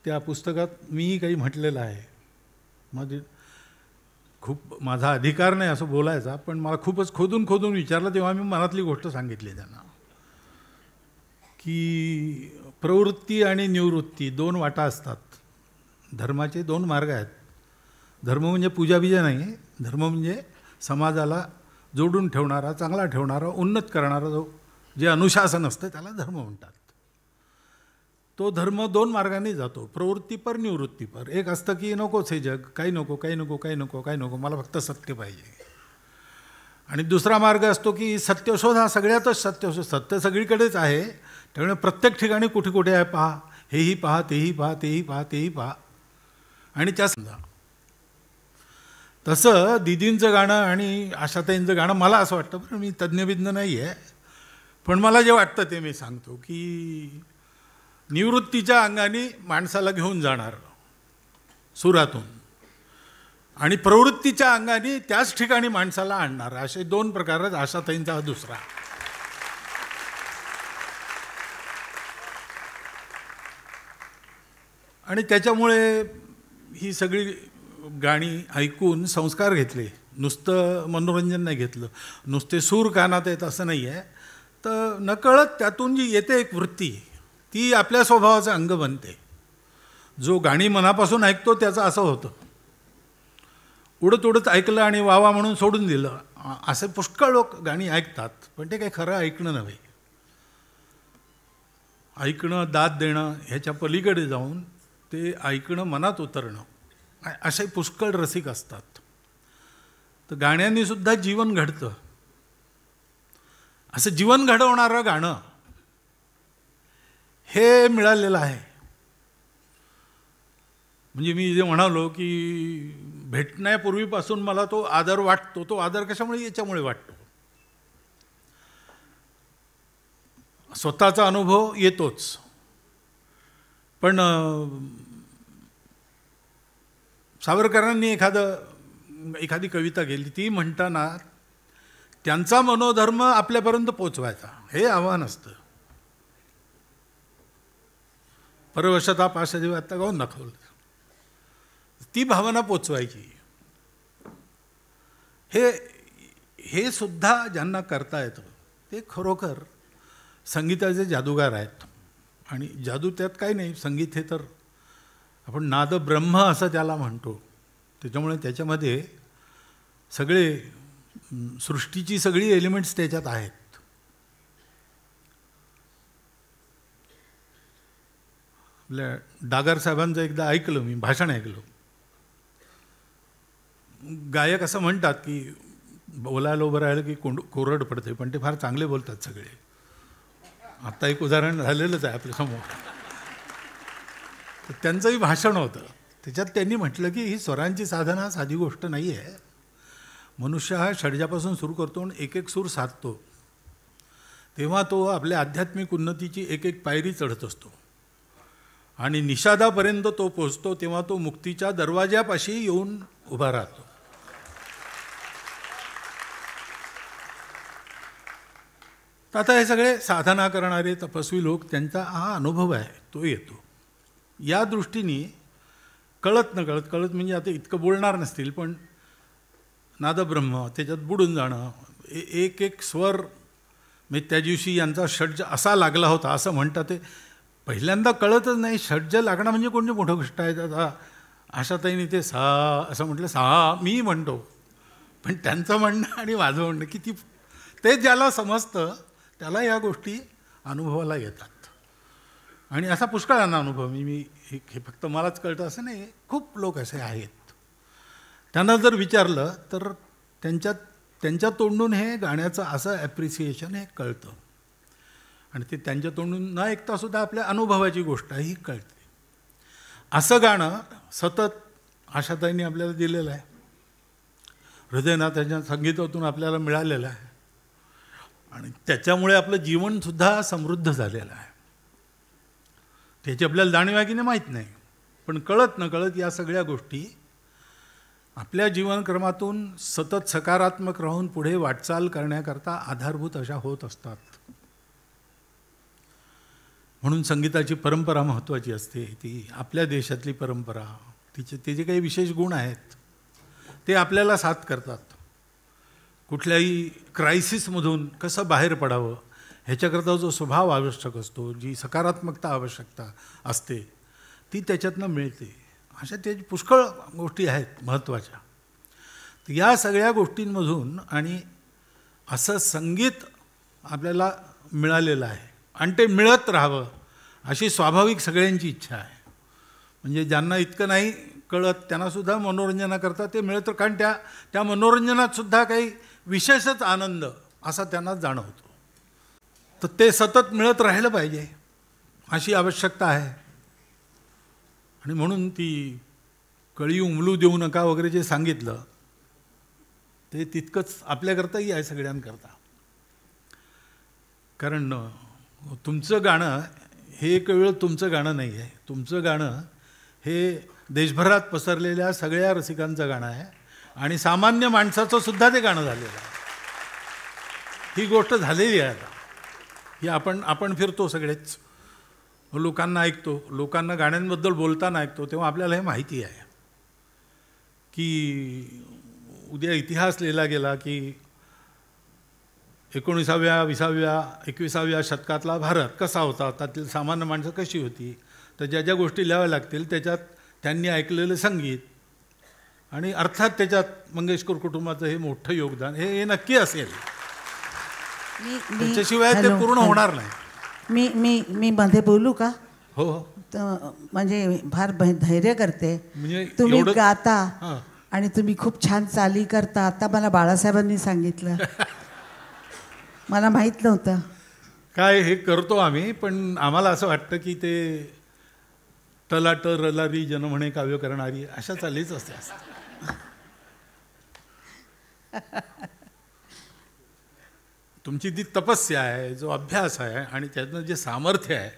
त्या पुस्तकात मीही काही म्हटलेलं आहे. म्हणजे खूप माझा अधिकार नाही असं बोलायचा, पण मला खूपच खोदून खोदून विचारलं तेव्हा मी मनातली गोष्ट सांगितली त्यांना की प्रवृत्ती आणि निवृत्ती दोन वाटा असतात. धर्माचे दोन मार्ग आहेत. धर्म म्हणजे पूजाबिजा नाही, धर्म म्हणजे समाजाला जोडून ठेवणारा, चांगला ठेवणारा, उन्नत करणारा जे अनुशासन असतं त्याला धर्म म्हणतात. तो धर्म दोन मार्गाने जातो, प्रवृत्तीपर, निवृत्तीपर. एक असतं की नकोच हे जग, काही नको, काही नको, काही नको, काही नको, मला फक्त सत्य पाहिजे. आणि दुसरा मार्ग असतो की सत्यशोध, हा सगळ्यातच सत्यशोध, सत्य सगळीकडेच आहे, त्यामुळे प्रत्येक ठिकाणी कुठे कुठे आहे पहा, हेही पहा, तेही पहा, तेही पहा, तेही पहा. आणि त्या समजा तसं दीदींचं गाणं आणि आशाताईंचं गाणं मला असं वाटतं, पण मी तज्ज्ञविज्ञ नाही आहे, पण मला जे वाटतं ते मी सांगतो की निवृत्तीच्या अंगाने माणसाला घेऊन जाणार सुरातून आणि प्रवृत्तीच्या अंगाने त्याच ठिकाणी माणसाला आणणार, असे दोन प्रकार आहेत. आशाताईंचा हा दुसरा. आणि त्याच्यामुळे ही सगळी गाणी ऐकून संस्कार घेतले, नुसतं मनोरंजन नाही घेतलं, नुसते सूर कानात येत असं नाही आहे. तर नकळत त्यातून जी येते एक वृत्ती, ती आपल्या स्वभावाचं अंग बनते. जो गाणी मनापासून ऐकतो त्याचं असं होतं, उडत उडत ऐकलं आणि वावा म्हणून सोडून दिलं. असे पुष्कळ लोक गाणी ऐकतात, पण ते काही खरं ऐकणं नव्हे. ऐकणं, दाद देणं ह्याच्या पलीकडे जाऊन ते ऐकणं, मनात उतरणं, असे पुष्कळ रसिक असतात. तर गाण्यांनी सुद्धा जीवन घडतं. असं जीवन घडवणारं गाणं हे मिळालेलं आहे. म्हणजे मी जे म्हणालो की भेटण्यापूर्वीपासून मला तो आदर वाटतो. तो आदर कशामुळे? याच्यामुळे वाटतो. स्वतःचा अनुभव येतोच, पण सावरकरांनी एखादी कविता केली, ती म्हणताना त्यांचा मनोधर्म आपल्यापर्यंत पोचवायचा हे आव्हान असतं. परवशता पाशादेवी आत्ता गाऊन दाखवलं, ती भावना पोचवायची. हे सुद्धा ज्यांना करता येतं ते खरोखर संगीताचे जादूगार आहेत. आणि जादू त्यात काही नाही, संगीत हे तर आपण नाद ब्रह्म असं त्याला म्हणतो. त्याच्यामुळे त्याच्यामध्ये सगळे सृष्टीची सगळी एलिमेंट्स त्याच्यात आहेत. आपल्या डागर साहेबांचं एकदा ऐकलं मी, भाषण ऐकलं. गायक असं म्हणतात की बोलायला उभं राहिलं की कोरड पडते, पण ते फार चांगले बोलतात सगळे. आत्ता एक उदाहरण झालेलंच आहे आपल्यासमोर. तर त्यांचंही भाषण होतं, त्याच्यात त्यांनी म्हटलं की ही स्वरांची साधना साधी गोष्ट नाही आहे. मनुष्य हा षड्जापासून सुरू करतो आणि एक एक सूर साधतो, तेव्हा तो आपल्या आध्यात्मिक उन्नतीची एक एक पायरी चढत असतो आणि निषादापर्यंत तो पोचतो, तेव्हा तो मुक्तीच्या दरवाजापाशी येऊन उभा राहतो. आता हे सगळे साधना करणारे तपस्वी लोक, त्यांचा हा अनुभव आहे तो येतो. या दृष्टीने कळत म्हणजे आता इतकं बोलणार नसतील, पण नादब्रह्म त्याच्यात बुडून जाणं, एक एक स्वर, म्हणजे त्या दिवशी यांचा षड्ज असा लागला होता असं म्हणतात, ते पहिल्यांदा कळतच नाही. षड्ज लागणं म्हणजे कोणती मोठी गोष्ट आहे. आता आशाताईने ते सा असं म्हटलं, सा मी म्हणतो, पण त्यांचं म्हणणं आणि माझं म्हणणं किती, ते ज्याला समजतं त्याला या गोष्टी अनुभवाला येतात. आणि असा पुष्कळांना अनुभव, मी हे फक्त मलाच कळतं असं नाही, खूप लोक असे आहेत. त्यांना जर विचारलं तर त्यांच्या तोंडून हे गाण्याचं असं ॲप्रिसिएशन हे कळतं. आणि ते त्यांच्या तोंडून न ऐकतासुद्धा आपल्या अनुभवाची गोष्ट ही कळते. असं गाणं सतत आशाताईंनी आपल्याला दिलेलं आहे, हृदयनाथाच्या संगीतातून आपल्याला मिळालेलं आहे. आणि त्याच्यामुळे आपलं जीवनसुद्धा समृद्ध झालेलं आहे. त्याची आपल्याला जाणीव आहे की नाही माहीत नाही, पण कळत न कळत या सगळ्या गोष्टी आपल्या जीवनक्रमातून सतत सकारात्मक राहून पुढे वाटचाल करण्याकरता आधारभूत अशा होत असतात. म्हणून संगीताची परंपरा महत्त्वाची असते. ती आपल्या देशातली परंपरा, तिचे काही विशेष गुण आहेत, ते आपल्याला साथ करतात. कुठल्याही क्रायसिसमधून कसं बाहेर पडावं ह्याच्याकरता जो स्वभाव आवश्यक असतो, जी सकारात्मकता आवश्यकता असते, ती त्याच्यातनं मिळते. अशा त्याची पुष्कळ गोष्टी आहेत महत्त्वाच्या. तर या सगळ्या गोष्टींमधून आणि असं संगीत आपल्याला मिळालेलं आहे आणि ते मिळत राहावं अशी स्वाभाविक सगळ्यांची इच्छा आहे. म्हणजे ज्यांना इतकं नाही कळत त्यांनासुद्धा मनोरंजनाकरता ते मिळतं, कारण त्या मनोरंजनातसुद्धा काही विशेषच आनंद असा त्यांना जाणवतो. तर ते सतत मिळत राहिलं पाहिजे अशी आवश्यकता आहे. आणि म्हणून ती कळी उमलू देऊ नका वगैरे जे सांगितलं ते तितकंच आपल्याकरताही आहे, सगळ्यांकरता. कारण तुमचं गाणं हे एक वेळ तुमचं गाणं नाही आहे. तुमचं गाणं हे देशभरात पसरलेल्या सगळ्या रसिकांचं गाणं आहे आणि सामान्य माणसाचं सुद्धा ते गाणं झालेलं आहे. ही गोष्ट झालेली आहे आता. ही आपण फिरतो सगळेच, लोकांना ऐकतो, लोकांना गाण्यांबद्दल बोलताना ऐकतो, तेव्हा आपल्याला हे माहिती आहे की उद्या इतिहास लिहिला गेला की 19व्या 20व्या 21व्या शतकातला भारत कसा होता, त्यातील सामान्य माणसं कशी होती, तर ज्या ज्या गोष्टी लिहाव्या लागतील त्याच्यात त्यांनी ऐकलेलं संगीत आणि अर्थात त्याच्यात मंगेशकर कुटुंबाचं हे मोठं योगदान हे नक्की असेल. त्याच्याशिवाय ते पूर्ण होणार नाही. मी मध्ये बोलू का? हो. तर म्हणजे फार धैर्य करते. म्हणजे तुम्ही गाता आणि तुम्ही खूप छान चाली करता. आता मला बाळासाहेबांनी सांगितलं, मला माहीत नव्हतं. काय हे करतो आम्ही, पण आम्हाला असं वाटतं की ते तलाट रलारी जन म्हणे काव्य करणारी अशा चालीच असते. तुमची ती तपस्या आहे, जो अभ्यास आहे आणि त्यातनं जे सामर्थ्य आहे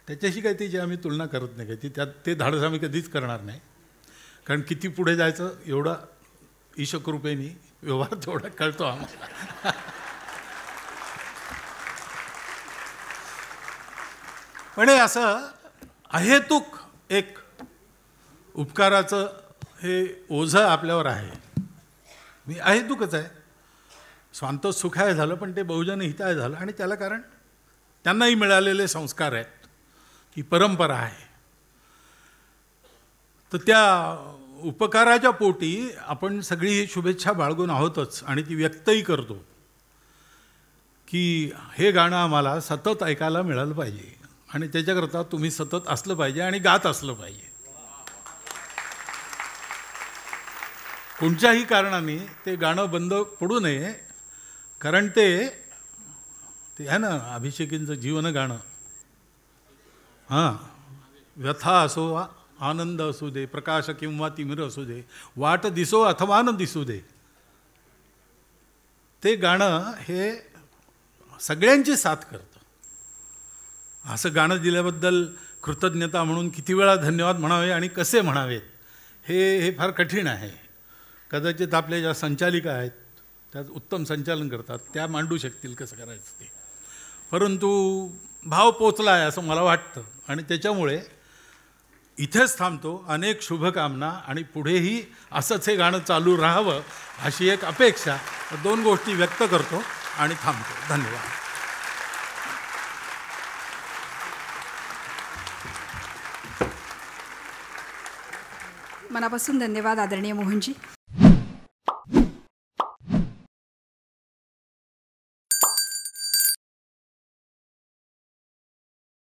त्याच्याशी काही त्याची आम्ही तुलना करत नाही. ती त्यात ते धाडस आम्ही कधीच करणार नाही, कारण किती पुढे जायचं एवढा ईशकृपेने व्यवहार तेवढा कळतो आम्हाला. पण हे असं अहेतुक एक उपकाराचं हे ओझं आपल्यावर आहे. मी अहेतुकच आहे, स्वांत सुखाय झालं, पण ते बहुजन हिताय झालं. आणि त्याला कारण त्यांनाही मिळालेले संस्कार आहेत, ही परंपरा आहे. तर त्या उपकाराच्या पोटी आपण सगळी ही शुभेच्छा बाळगून आहोतच आणि ती व्यक्तही करतो की हे गाणं आम्हाला सतत ऐकायला मिळालं पाहिजे आणि त्याच्याकरता तुम्ही सतत असलं पाहिजे आणि गात असलं पाहिजे. कोणत्याही कारणाने ते गाणं बंद पडू नये, कारण ते आहे ना अभिषेकींचं जीवन गाणं. हां, व्यथा असो आनंद असू दे, प्रकाश किंवा तिमिर असू दे, वाट दिसो अथवा न दिसू दे, ते गाणं हे सगळ्यांची साथ करतं. असं गाणं दिल्याबद्दल कृतज्ञता म्हणून किती वेळा धन्यवाद म्हणावे आणि कसे म्हणावेत हे फार कठीण आहे. कदाचित आपल्या ज्या संचालिका आहेत त्या उत्तम संचालन करतात, त्या मांडू शकतील कसं करायचं ते. परंतु भाव पोचला आहे असं मला वाटतं आणि त्याच्यामुळे इथेच थांबतो. अनेक शुभकामना आणि पुढेही असंच हे गाणं चालू राहावं अशी एक अपेक्षा, 2 गोष्टी व्यक्त करतो आणि थांबतो. धन्यवाद. मनापासून धन्यवाद आदरणीय मोहनजी.